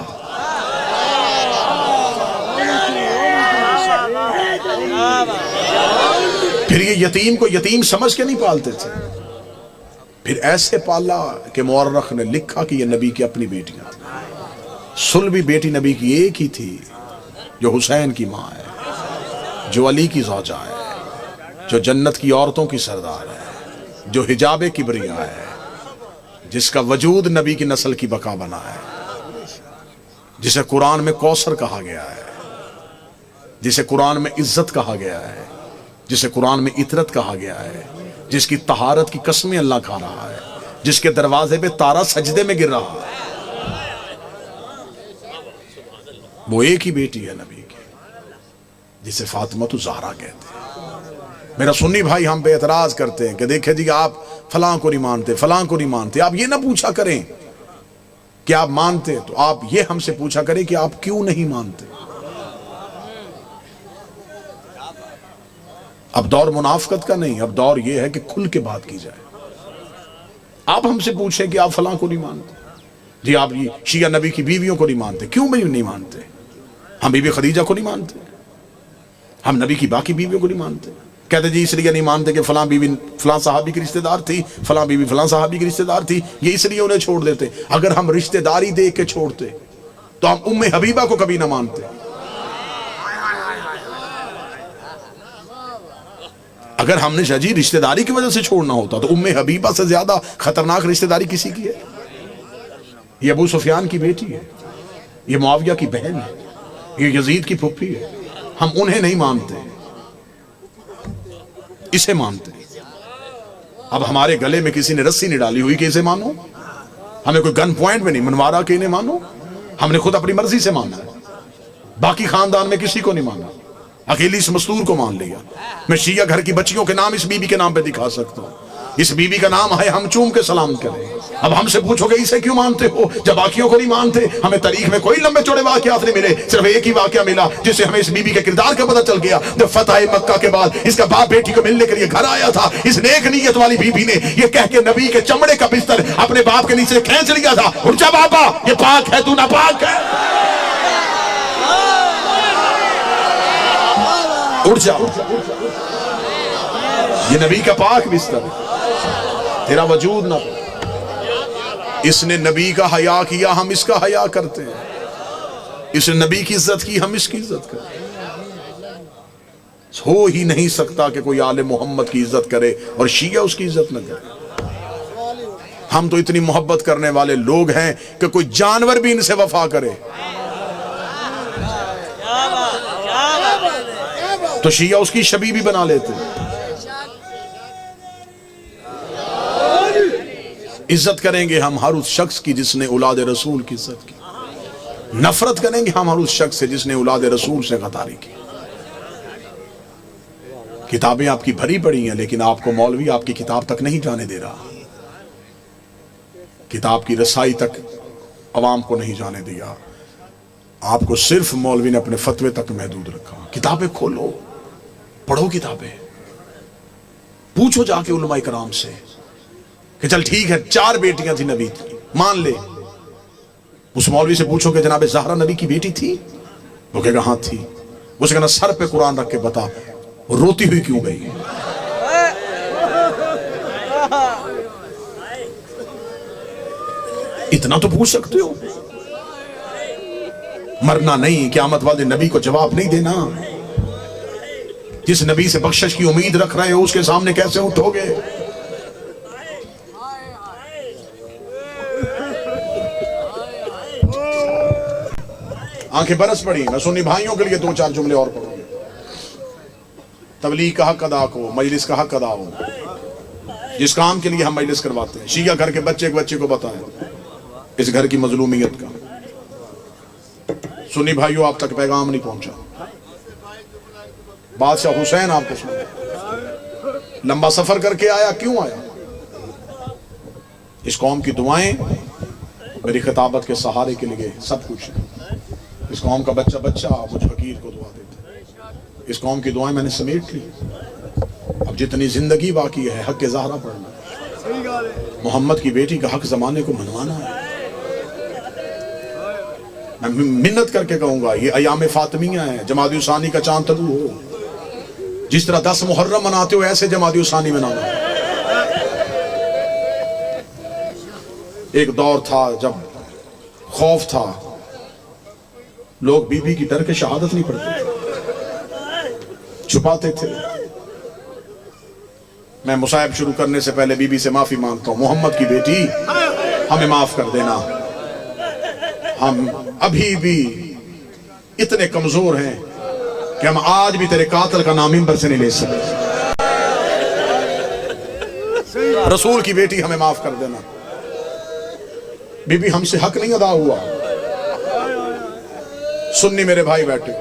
फिर ये यतीम को यतीम समझ के नहीं पालते थे, फिर ऐसे पाला कि मुअर्रख ने लिखा कि ये नबी की अपनी बेटियां थी। सुलभी बेटी नबी की एक ही थी जो हुसैन की मां है, जो अली की ज़ौजा है, जो जन्नत की औरतों की सरदार है, जो हिजाबे किबरिया है, जिसका वजूद नबी की नस्ल की बका बना है, जिसे कुरान में कौसर कहा गया है, जिसे कुरान में इज्जत कहा गया है, जिसे कुरान में इतरत कहा गया है, जिसकी तहारत की कसमें अल्लाह खा रहा है, जिसके दरवाजे पे तारा सजदे में गिर रहा है। वो एक ही बेटी है नबी की, जिसे फातिमा तो ज़हरा कहते हैं। मेरा सुन्नी भाई हम पे एतराज करते हैं कि देखे जी आप फलां को नहीं मानते, फलां को नहीं मानते। आप ये ना पूछा करें कि आप मानते, तो आप ये हमसे पूछा करें कि आप क्यों नहीं मानते। अब दौर मुनाफकत का नहीं, अब दौर ये है कि खुल के बात की जाए। आप हमसे पूछें कि आप फलां को नहीं मानते, जी आप ये शिया नबी की बीवियों को नहीं मानते, क्यों भी नहीं मानते? हम बीबी खदीजा को नहीं मानते, हम नबी की बाकी बीवियों को नहीं मानते। कहते जी इसलिए नहीं मानते कि फलां बीवी फलां साहबी की रिश्तेदार थी, फलां बीवी फलां साहबी की रिश्तेदार थी, ये इसलिए उन्हें छोड़ देते। अगर हम रिश्तेदारी देख के छोड़ते तो हम उम्मे हबीबा को कभी ना मानते। अगर हमने शाजी रिश्तेदारी की वजह से छोड़ना होता तो उम्मे हबीबा से ज्यादा खतरनाक रिश्तेदारी किसी की है? ये अबू सुफियान की बेटी है, ये मुआविया की बहन है, ये यजीद की फुफ्फी है। हम उन्हें नहीं मानते, इसे मानते। अब हमारे गले में किसी ने रस्सी नहीं डाली हुई कि इसे मानो, हमें कोई गन पॉइंट में नहीं मनवारा कि इन्हें मानो, हमने खुद अपनी मर्जी से माना है। बाकी खानदान में किसी को नहीं माना, अकेली इस मस्तूर को मान लिया। मैं शिया घर की बच्चियों के नाम इस बीबी के नाम पे दिखा सकता हूं। इस बीबी का नाम है हम चूम के सलाम करें। अब हमसे पूछोगे इसे क्यों मानते हो जब बाकियों को नहीं मानते? हमें तारीख में कोई लंबे चौड़े वाकयात नहीं मिले, सिर्फ एक ही वाकया मिला जिससे हमें इस बीबी के किरदार का पता चल गया। जब फतह मक्का के बाद इसका बाप बेटी को मिलने के लिए घर आया था, इस नेक नीयत वाली बीबी ने यह कह के नबी के चमड़े का बिस्तर अपने बाप के नीचे खींच लिया था, उठ जा बाबा ये पाक है तू नापाक है, उठ जा, ये नबी का पाक बिस्तर, तेरा वजूद ना। इसने नबी का हया किया, हम इसका हया करते हैं। इसने नबी की इज्जत की, हम इसकी इज्जत करते हैं। हो ही नहीं सकता कि कोई आले मोहम्मद की इज्जत करे और शिया उसकी इज्जत न करे। हम तो इतनी मोहब्बत करने वाले लोग हैं कि कोई जानवर भी इनसे वफा करे। तो शिया उसकी शबीबी बना लेते। इज्जत करेंगे हम हर उस शख्स की जिसने औलाद रसूल की इज्जत की, नफरत करेंगे हम हर उस शख्स से जिसने औलाद रसूल से गद्दारी की। किताबें आपकी भरी पड़ी हैं, लेकिन आपको मौलवी आपकी किताब तक नहीं जाने दे रहा, किताब की रसाई तक अवाम को नहीं जाने दिया। आपको सिर्फ मौलवी ने अपने फतवे तक महदूद रखा। किताबें खोलो, पढ़ो किताबें, पूछो जाके उलमाए कराम से कि चल ठीक है 4 बेटियां थी नबी की, मान ले। उस मौलवी से पूछो कि जनाब ज़हरा नबी की बेटी थी? वो कहेगा हाँ थी। उसे कहना सर पे कुरान रख के बता रोती हुई क्यों गई? इतना तो पूछ सकते हो। मरना नहीं, क़यामत वाले नबी को जवाब नहीं देना। जिस नबी से बख्शिश की उम्मीद रख रहे हो उसके सामने कैसे उठोगे? आंखें बरस पड़ी। मैं सुन्नी भाइयों के लिए 2-4 जुमले और पढ़ूंगा। तबलीग का हक अदा को, मजलिस का हक अदा हो। जिस काम के लिए हम मजलिस करवाते हैं, शिया घर के बच्चे को बताएं इस घर की मजलूमियत का। सुन्नी भाइयों आप तक पैगाम नहीं पहुंचा। बादशाह हुसैन आपको सुना, लंबा सफर करके आया, क्यों आया? इस कौम की दुआएं मेरी खिताबत के सहारे के लिए सब कुछ है। इस कौम का बच्चा मुझ फकीर को दुआ देता है। इस कौम की दुआएं मैंने समेट ली। अब जितनी जिंदगी बाकी है हक के ज़हरा पढ़ना, मोहम्मद की बेटी का हक जमाने को मनवाना है। मैं मिन्नत करके कहूंगा ये अयाम फातिमिया है, जमादी उसानी का चांद तलू हो। जिस तरह 10 मुहर्रम मनाते हो ऐसे जमादी उसानी मनाना। एक दौर था जब खौफ था, लोग बीबी की डर के शहादत नहीं पढ़ते, छुपाते थे। मैं मुसाहिब शुरू करने से पहले बीबी से माफी मांगता हूं, मोहम्मद की बेटी हमें माफ कर देना। हम अभी भी इतने कमजोर हैं कि हम आज भी तेरे कातिल का नाम मिंबर से नहीं ले सकते। रसूल की बेटी हमें माफ कर देना। बीबी हमसे हक नहीं अदा हुआ। सुन्नी मेरे भाई बैठे,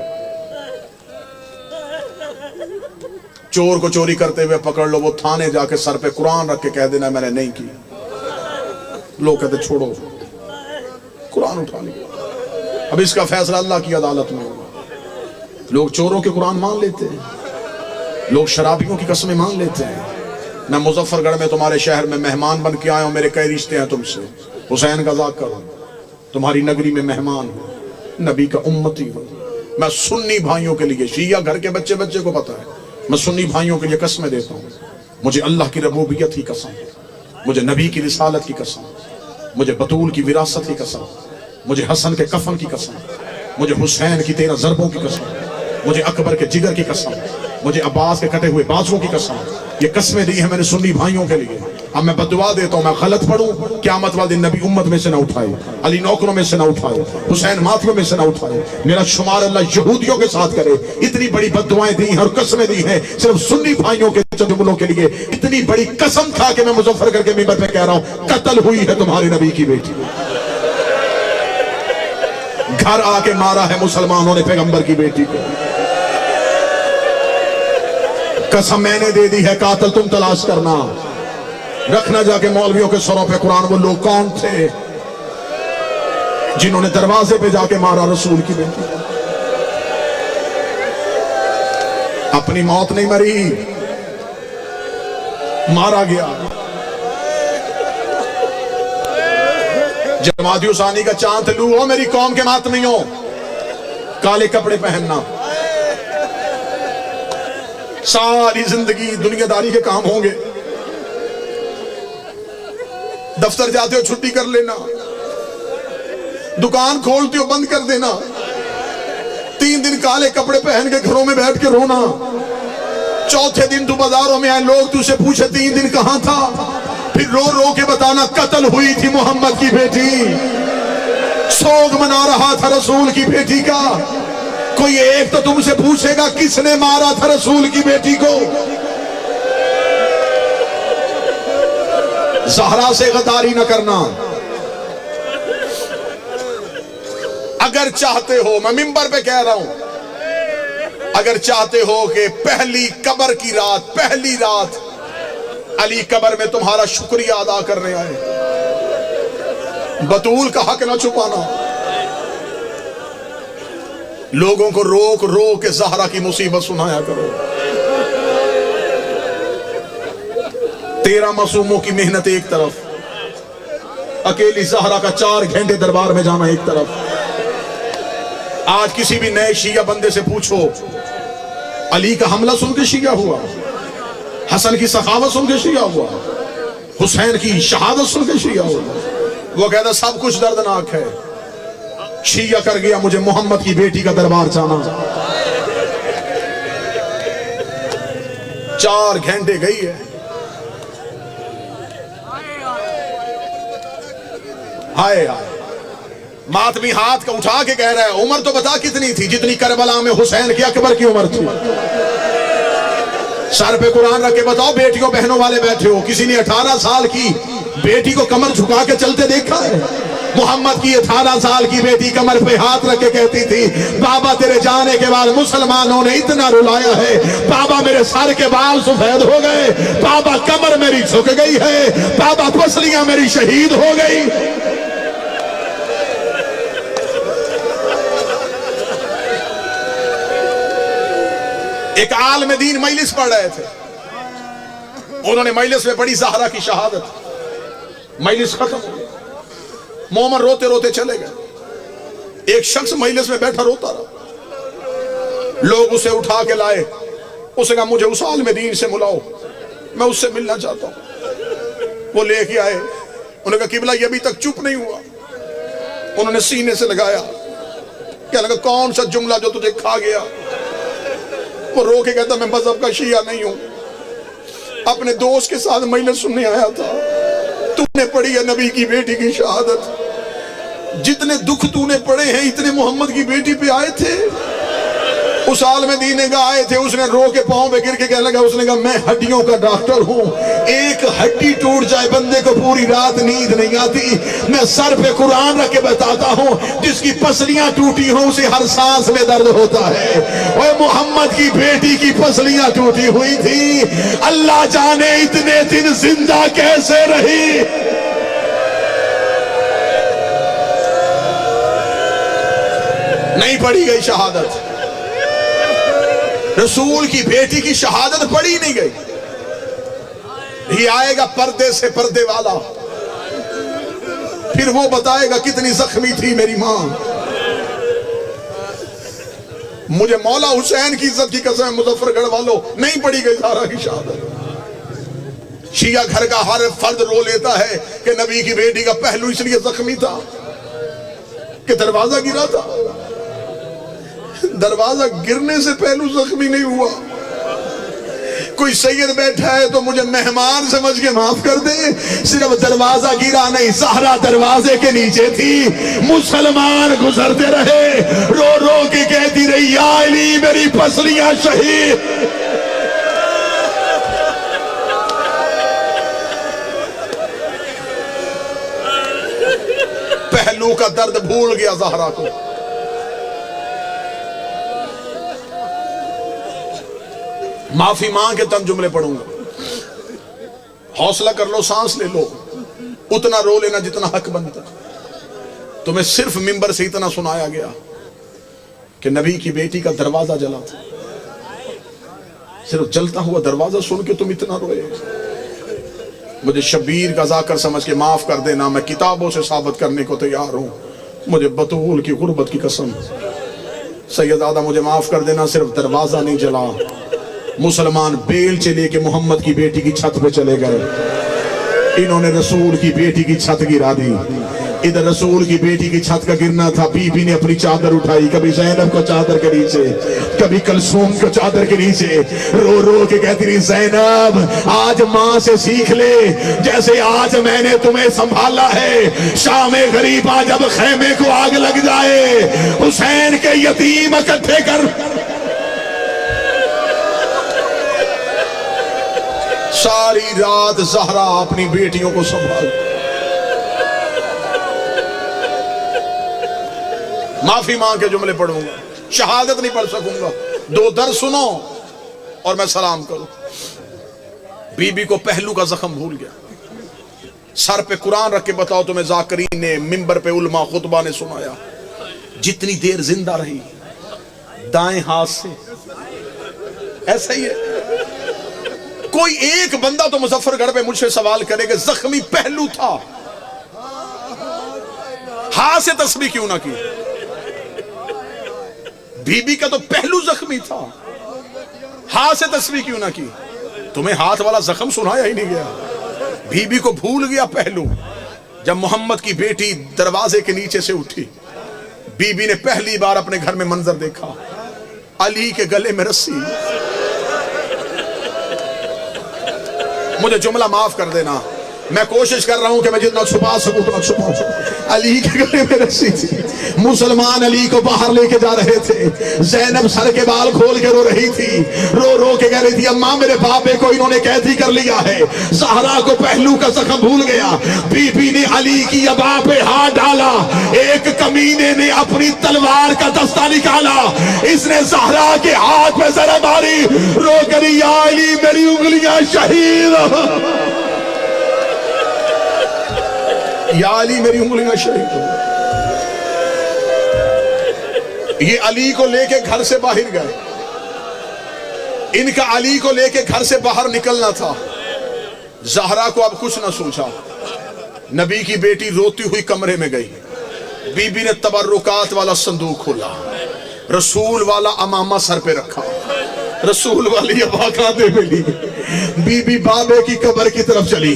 चोर को चोरी करते हुए पकड़ लो, वो थाने जाके सर पे कुरान रख के कह देना मैंने नहीं की। लोग कहते छोड़ो, कुरान उठा लिया। अब इसका फैसला अल्लाह की अदालत में होगा। लोग चोरों के कुरान मान लेते हैं, लोग शराबियों की कसमें मान लेते हैं। मैं मुजफ्फरगढ़ में तुम्हारे शहर में मेहमान बन के आया हूं, मेरे कई रिश्ते हैं तुमसे। हुसैन का ज़ाक करो, तुम्हारी नगरी में मेहमान हो, नबी का उम्मती हो। मैं सुन्नी भाइयों के लिए, शिया घर के बच्चे को पता है, मैं सुन्नी भाइयों के लिए कसमें देता हूँ। मुझे अल्लाह की रबूबियत की कसम, मुझे नबी की रिसालत की कसम, मुझे बतूल की विरासत की कसम, मुझे हसन के कफन की कसम, मुझे हुसैन की 13 ज़रबों की कसम, मुझे अकबर के जिगर की कसम, मुझे अब्बास के कटे हुए बाजुओं की कसम। ये कसमें दी है मैंने सुन्नी भाइयों के लिए। अब मैं बदुआ देता हूं, मैं गलत पढ़ूं, क़यामत वाले दिन नबी उम्मत में से ना उठाए, अली नौकरों में से ना उठाए, हुसैन माथियों में से ना उठाए। मेरा शुमार अल्लाह यहूदियों के साथ करे। इतनी बड़ी बदुआएं दी हैं और कसमें दी हैं सिर्फ सुन्नी भाइयों के जुमलों के लिए। इतनी बड़ी कसम खा के मैं मुजफ्फरगढ़ के मिंबर पे कह रहा हूं, कत्ल हुई है तुम्हारे नबी की बेटी। घर आके मारा है मुसलमानों ने पैगंबर की बेटी को। कसम मैंने दे दी है, कातिल तुम तलाश करना। रखना जाके मौलवियों के सरों पे कुरान। वो लोग कौन थे जिन्होंने दरवाजे पे जाके मारा रसूल की बेटी? अपनी मौत नहीं मरी, मारा गया। जमादी उसानी का चांद लू हो मेरी कौम के मातमियों, काले कपड़े पहनना। सारी जिंदगी दुनियादारी के काम होंगे। दफ्तर जाते हो छुट्टी कर लेना, दुकान खोलते हो बंद कर देना, 3 दिन काले कपड़े पहन के घरों में बैठ के रोना। चौथे दिन तू बाजारों में आए, लोग तुझसे पूछे 3 दिन कहां था, फिर रो रो के बताना कत्ल हुई थी मोहम्मद की बेटी। सोग मना रहा था रसूल की बेटी का। कोई एक तो तुमसे पूछेगा किसने मारा था रसूल की बेटी को। ज़हरा से गद्दारी न करना। अगर चाहते हो, मैं मिंबर पे कह रहा हूं, अगर चाहते हो कि पहली कब्र की रात, पहली रात अली कब्र में तुम्हारा शुक्रिया अदा करने आए, बतूल का हक ना छुपाना। लोगों को रोक रोक के ज़हरा की मुसीबत सुनाया करो। 13 मासूमों की मेहनत एक तरफ, अकेली ज़हरा का 4 घंटे दरबार में जाना एक तरफ। आज किसी भी नए शिया बंदे से पूछो, अली का हमला सुन के शिया हुआ, हसन की सखावत सुन के शिया हुआ, हुसैन की शहादत सुन के शिया हुआ, वो कहता सब कुछ दर्दनाक है, शिया कर गया मुझे मोहम्मद की बेटी का दरबार जाना। 4 घंटे गई है। हाय हाय, मातमी हाथ का उठा के कह रहा है उम्र तो बता कितनी थी, जितनी करबला में हुसैन की अकबर की उम्र थी। सर पे कुरान रख के बताओ, बेटियों बहनों वाले बैठे हो, किसी ने 18 साल की बेटी को कमर झुका के चलते देखा है? मोहम्मद की 18 साल की बेटी कमर पे हाथ रख के कहती थी, बाबा तेरे जाने के बाद मुसलमानों ने इतना रुलाया है, बाबा मेरे सर के बाल सफेद हो गए, बाबा कमर मेरी झुक गई है, बाबा पसलियां मेरी शहीद हो गई। एक आलिम दीन मजलिस पढ़ रहे थे, उन्होंने मजलिस में पढ़ी ज़हरा की शहादत। मजलिस खत्म, मोमन रोते रोते चले गए। एक शख्स मजलिस में बैठा रोता रहा। लोग उसे उठा के लाए, उसने कहा मुझे उस आलिम दीन से मिलाओ, मैं उससे मिलना चाहता हूं। वो लेके आए, उन्होंने कहा किबला ये अभी तक चुप नहीं हुआ। उन्होंने सीने से लगाया, क्या लगा कौन सा जुमला जो तुझे खा गया? वो रो के कहता मैं मजहब का शिया नहीं हूं, अपने दोस्त के साथ मजलिस सुनने आया था, तूने पढ़ी है नबी की बेटी की शहादत, जितने दुख तूने पढ़े हैं इतने मोहम्मद की बेटी पे आए थे। उस आलिम दीन ने कहा आए थे, उसने रो के पांव पे गिर के कहने लगा, उसने कहा मैं हड्डियों का डॉक्टर हूं, एक हड्डी टूट जाए बंदे को पूरी रात नींद नहीं आती। मैं सर पे कुरान रख के बताता हूं, जिसकी पसलियां टूटी हो उसे हर सांस में दर्द होता है। और मोहम्मद की बेटी की पसलियां टूटी हुई थी, अल्लाह जाने इतने दिन जिंदा कैसे रही। नहीं पढ़ी गई शहादत, रसूल की बेटी की शहादत पढ़ी नहीं गई। ये आएगा पर्दे से पर्दे वाला, फिर वो बताएगा कितनी जख्मी थी मेरी मां। मुझे मौला हुसैन की इज्जत की कसम, मुजफ्फरगढ़ वालों, नहीं पढ़ी गई ज़हरा की शहादत। शिया घर का हर फर्द रो लेता है कि नबी की बेटी का पहलू इसलिए जख्मी था कि दरवाजा गिरा था। दरवाजा गिरने से पहलू जख्मी नहीं हुआ। कोई सैयद बैठा है तो मुझे मेहमान समझ के माफ कर दे, सिर्फ दरवाजा गिरा नहीं, ज़हरा दरवाजे के नीचे थी। मुसलमान गुजरते रहे, रो रो के कहती रही या अली मेरी पसलियां शहीद। पहलू का दर्द भूल गया ज़हरा को। माफी मांग के तब जुमले पढ़ूंगा, हौसला कर लो, सांस ले लो, उतना रो लेना जितना हक बनता। तुम्हें सिर्फ मिंबर से इतना सुनाया गया कि नबी की बेटी का दरवाजा जला था, सिर्फ जलता हुआ दरवाजा सुन के तुम इतना रोए। मुझे शबीर का जाकर समझ के माफ कर देना, मैं किताबों से साबित करने को तैयार हूं, मुझे बतूल की गुर्बत की कसम। सैयदादा मुझे माफ कर देना, सिर्फ दरवाजा नहीं जला, मुसलमान बेल से लेके मोहम्मद की बेटी की छत पे चले गए। इन्होंने रसूल की बेटी की छत गिरा दी। इधर रसूल की बेटी की छत का गिरना था, बीबी ने अपनी चादर उठाई, कभी ज़ैनब को चादर के नीचे, कभी कलसूम को चादर के नीचे, रो रो के कहती रही ज़ैनब आज माँ से सीख ले, जैसे आज मैंने तुम्हें संभाला है। शामे गरीबा जब खेमे को आग लग जाए, हुसैन के यतीम इकट्ठे कर, सारी रात ज़हरा अपनी बेटियों को संभाल। माफी मांग के जुमले पढ़ूंगा, शहादत नहीं पढ़ सकूंगा, दो दर सुनो और मैं सलाम करूं। बीबी को पहलू का जख्म भूल गया, सर पे कुरान रख के बताओ तुम्हें जाकरीन ने मिंबर पे उलमा खुतबा ने सुनाया, जितनी देर जिंदा रही दाएं हाथ से, ऐसा ही है। कोई एक बंदा तो मुजफ्फरगढ़ पे मुझसे सवाल करे कि जख्मी पहलू था, हाथ से तस्बीह क्यों ना की? बीबी का तो पहलू जख्मी था, हाथ से तस्बीह क्यों ना की? तुम्हें हाथ वाला जख्म सुनाया ही नहीं गया, बीबी को भूल गया पहलू। जब मोहम्मद की बेटी दरवाजे के नीचे से उठी, बीबी ने पहली बार अपने घर में मंजर देखा, अली के गले में रस्सी। मुझे जुमला माफ कर देना, मैं कोशिश कर रहा हूं कि मैं जितना छुपा सकूं उतना छुपाऊं। अली के गले में रस्सी थी, मुसलमान अली को बाहर लेके जा रहे थे, ज़ैनब सर के बाल खोल के रो रही थी, रो रो के कह रही थी अम्मा मेरे पापे को इन्होंने कैदी कर लिया है। ज़हरा को पहलू का जख्म भूल गया, बीबी ने अली की अबा पे हाथ डाला, एक कमीने ने अपनी तलवार का दस्ता निकाला, इसने ज़हरा के हाथ में जरा मारी, रो करी या अली मेरी उंगलियां शहीद, या अली मेरी उंगलियां शहीद हो। ये अली को लेके घर से बाहर गए, इनका अली को लेके घर से बाहर निकलना था। ज़हरा को अब कुछ ना सूझा, नबी की बेटी रोती हुई कमरे में गई, बीबी ने तबर्रुकात वाला संदूक खोला, रसूल वाला अमामा सर पे रखा, रसूल वाली अबा कांधे में ली, बीबी बाबे की कब्र की तरफ चली।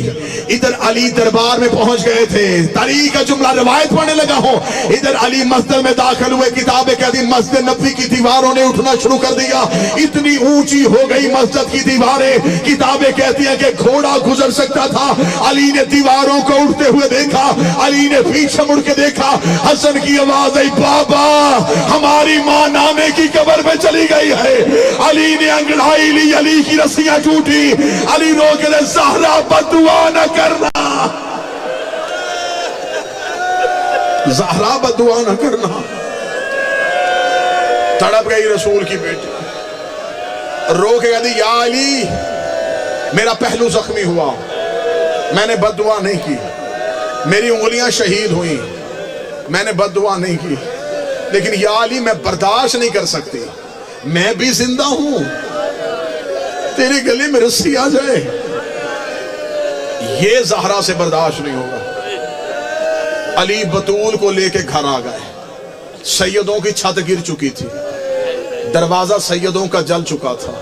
इधर अली दरबार में पहुंच गए थे, तारीख का जुमला रिवायत पढ़ने लगा हूं। इधर अली मस्जिद में दाखिल हुए, किताबें कहती मस्जिद नबी की दीवारों ने उठना शुरू कर दिया, इतनी ऊंची हो गई मस्जिद की दीवारें, किताबें कहती हैं कि घोड़ा गुजर सकता था। अली ने दीवारों को उठते हुए देखा, अली ने पीछे मुड़ के देखा, हसन की आवाज आई बाबा हमारी मां नामे की कब्र में चली गई है। अली ने अंगड़ाई ली, अली की रस्सियां टूटी, अली रो के ज़हरा बद्दुआ न करना, ज़हरा बद्दुआ न करना। तड़प गई रसूल की बेटी, रो के कहती या अली मेरा पहलू जख्मी हुआ, मैंने बद्दुआ नहीं की, मेरी उंगलियां शहीद हुई, मैंने बद्दुआ नहीं की, लेकिन या अली मैं बर्दाश्त नहीं कर सकती, मैं भी जिंदा हूं, तेरे गले में रस्सी आ जाए, ये ज़हरा से बर्दाश्त नहीं होगा। अली बतूल को लेके घर आ गए, सैयदों की छत गिर चुकी थी, दरवाजा सैयदों का जल चुका था।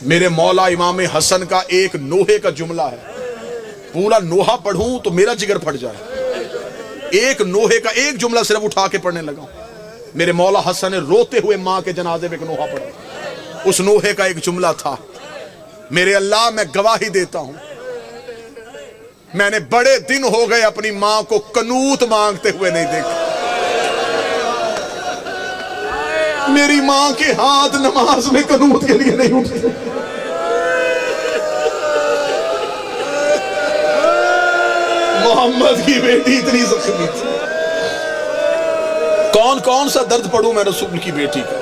मेरे मौला इमाम हसन का एक नोहे का जुमला है, पूरा नोहा पढ़ूं तो मेरा जिगर फट जाए। एक नोहे का एक जुमला सिर्फ उठा के पढ़ने लगा। मेरे मौला हसन ने रोते हुए मां के जनाजे में एक नोहा पढ़ा, उस नोहे का एक जुमला था, मेरे अल्लाह मैं गवाही देता हूं मैंने बड़े दिन हो गए अपनी मां को कनूत मांगते हुए नहीं देखा। मेरी मां के हाथ नमाज में कनूत के लिए नहीं उठते। मोहम्मद की बेटी इतनी जख्मी थी। कौन कौन सा दर्द पढ़ूं मैं रसूल की बेटी का।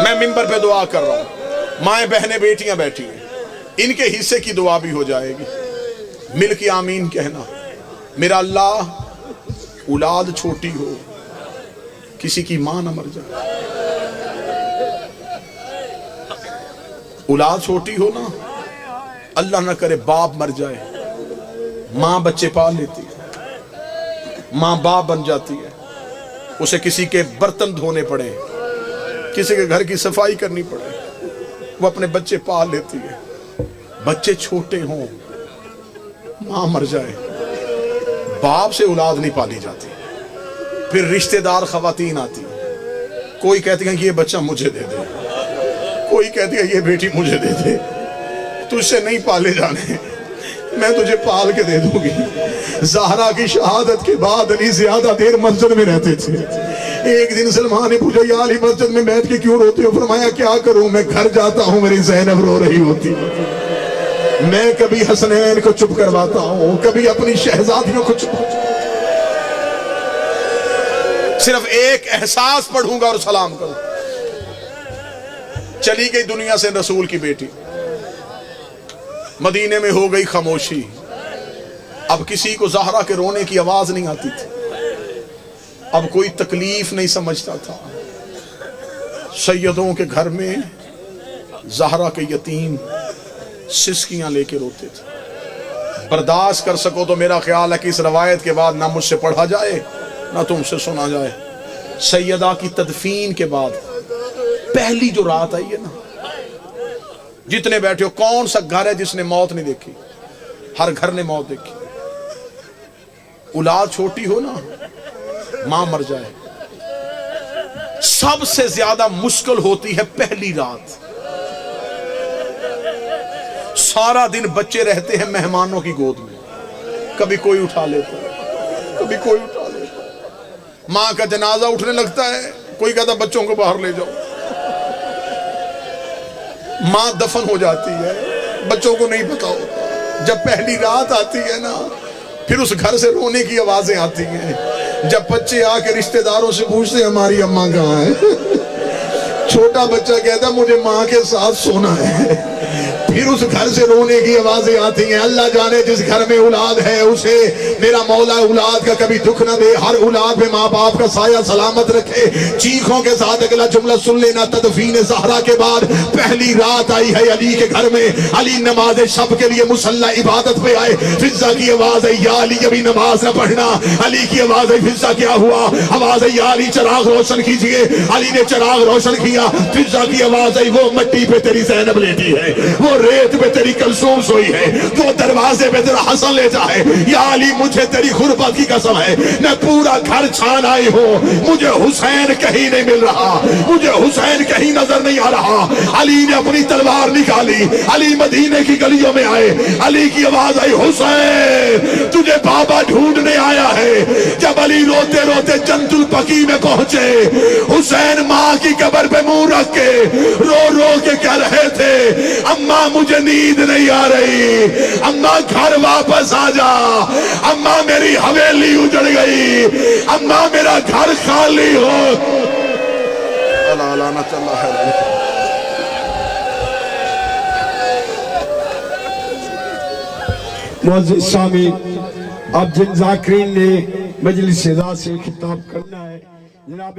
मैं मिंबर पे दुआ कर रहा हूं, माएं बहनें बेटियां बैठी हैं, इनके हिस्से की दुआ भी हो जाएगी। मिल के आमीन कहना। मेरा अल्लाह औलाद छोटी हो, किसी की मां ना मर जाए। औलाद छोटी हो ना, अल्लाह ना करे बाप मर जाए, मां बच्चे पाल लेती है, मां बाप बन जाती है, उसे किसी के बर्तन धोने पड़े, किसी के घर की सफाई करनी पड़े, वो अपने बच्चे पाल लेती है। बच्चे छोटे हों, मां मर जाए, बाप से औलाद नहीं पाली जाती। फिर रिश्तेदार खवातीन आती, कोई कहती है कि ये बच्चा मुझे दे दे, कोई कहती है ये बेटी मुझे दे दे, तुझसे नहीं पाले जाने, मैं तुझे पाल के दे दूंगी। ज़हरा की शहादत के बाद अली ज्यादा देर मस्जिद में रहते थे। एक दिन सलमान ने पूछा, या अली मस्जिद में बैठ के क्यों रोते हो? फरमाया, क्या करूं, मैं घर जाता हूं मेरी ज़ैनब रो रही होती, मैं कभी हसनैन को चुप करवाता हूं, कभी अपनी शहजादियों को चुप। सिर्फ एक एहसास पढ़ूंगा और सलाम करूं। चली गई दुनिया से रसूल की बेटी, मदीने में हो गई खामोशी। अब किसी को ज़हरा के रोने की आवाज नहीं आती थी, अब कोई तकलीफ नहीं समझता था। सैयदों के घर में ज़हरा के यतीम सिसकियां लेके रोते थे। बर्दाश्त कर सको तो मेरा ख्याल है कि इस रवायत के बाद ना मुझसे पढ़ा जाए ना तुमसे सुना जाए। सैयदा की तदफीन के बाद पहली जो रात आई है ना, जितने बैठे हो, कौन सा घर है जिसने मौत नहीं देखी? हर घर ने मौत देखी। औलाद छोटी हो ना, मां मर जाए, सबसे ज्यादा मुश्किल होती है पहली रात। सारा दिन बच्चे रहते हैं मेहमानों की गोद में, कभी कोई उठा लेता, कभी कोई उठा लेता। मां का जनाजा उठने लगता है, कोई कहता बच्चों को बाहर ले जाओ। मां दफन हो जाती है, बच्चों को नहीं पता होता। जब पहली रात आती है ना, फिर उस घर से रोने की आवाजें आती हैं। जब बच्चे आके रिश्तेदारों से पूछते हैं हमारी अम्मा कहाँ है, छोटा बच्चा कहता मुझे माँ के साथ सोना है। फिर उस घर से रोने की आवाजें आती हैं। अल्लाह जाने जिस घर में औलाद है उसे मेरा मौला औलाद का कभी दुख न दे, हर औलाद में माँ बाप का साया सलामत रखे। चीखों के साथ अगला जुमला सुन लेना। तदफीन ज़हरा के बाद पहली रात आई है अली के घर में। अली नमाज शब के लिए मुसल्ला इबादत पे आए। फिजा की आवाज है, या अली अभी नमाज न पढ़ना। अली की आवाज है, फिजा क्या हुआ? आवाज है, या अली चराग रोशन कीजिए। अली ने चराग रोशन किया। फिजा की आवाज है, वो मिट्टी पे तेरी ज़ैनब लेटी है, वो रेत पे तेरी कलसूम सोई है, वो दरवाजे पे तेरा हसन लेटा है। या अली मुझे तेरी गुर्बत की कसम है, मैं पूरा घर छान आई हूँ, मुझे हुसैन कहीं नहीं मिल रहा, मुझे हुसैन कहीं नजर नहीं आ रहा। अली ने अपनी तलवार निकाली। अली मदीने की गलियों में आए। अली की आवाज आई, हुसैन तुझे बाबा ढूंढने आया है। जब अली रोते रोते जन्नतुल बकी में पहुंचे, हुसैन माँ की कब्र पे मुंह रख के रो रो के कह रहे थे, अम्मा मुझे नींद नहीं आ रही, अम्मा घर वापस आ जा, अम्मा मेरी हवेली उजड़ गई, अम्मा मेरा घर खाली हो। मुअज़्ज़िज़ सामी, अब जिन ज़ाकिरीन ने मजलिस से खिताब करना है, जनाब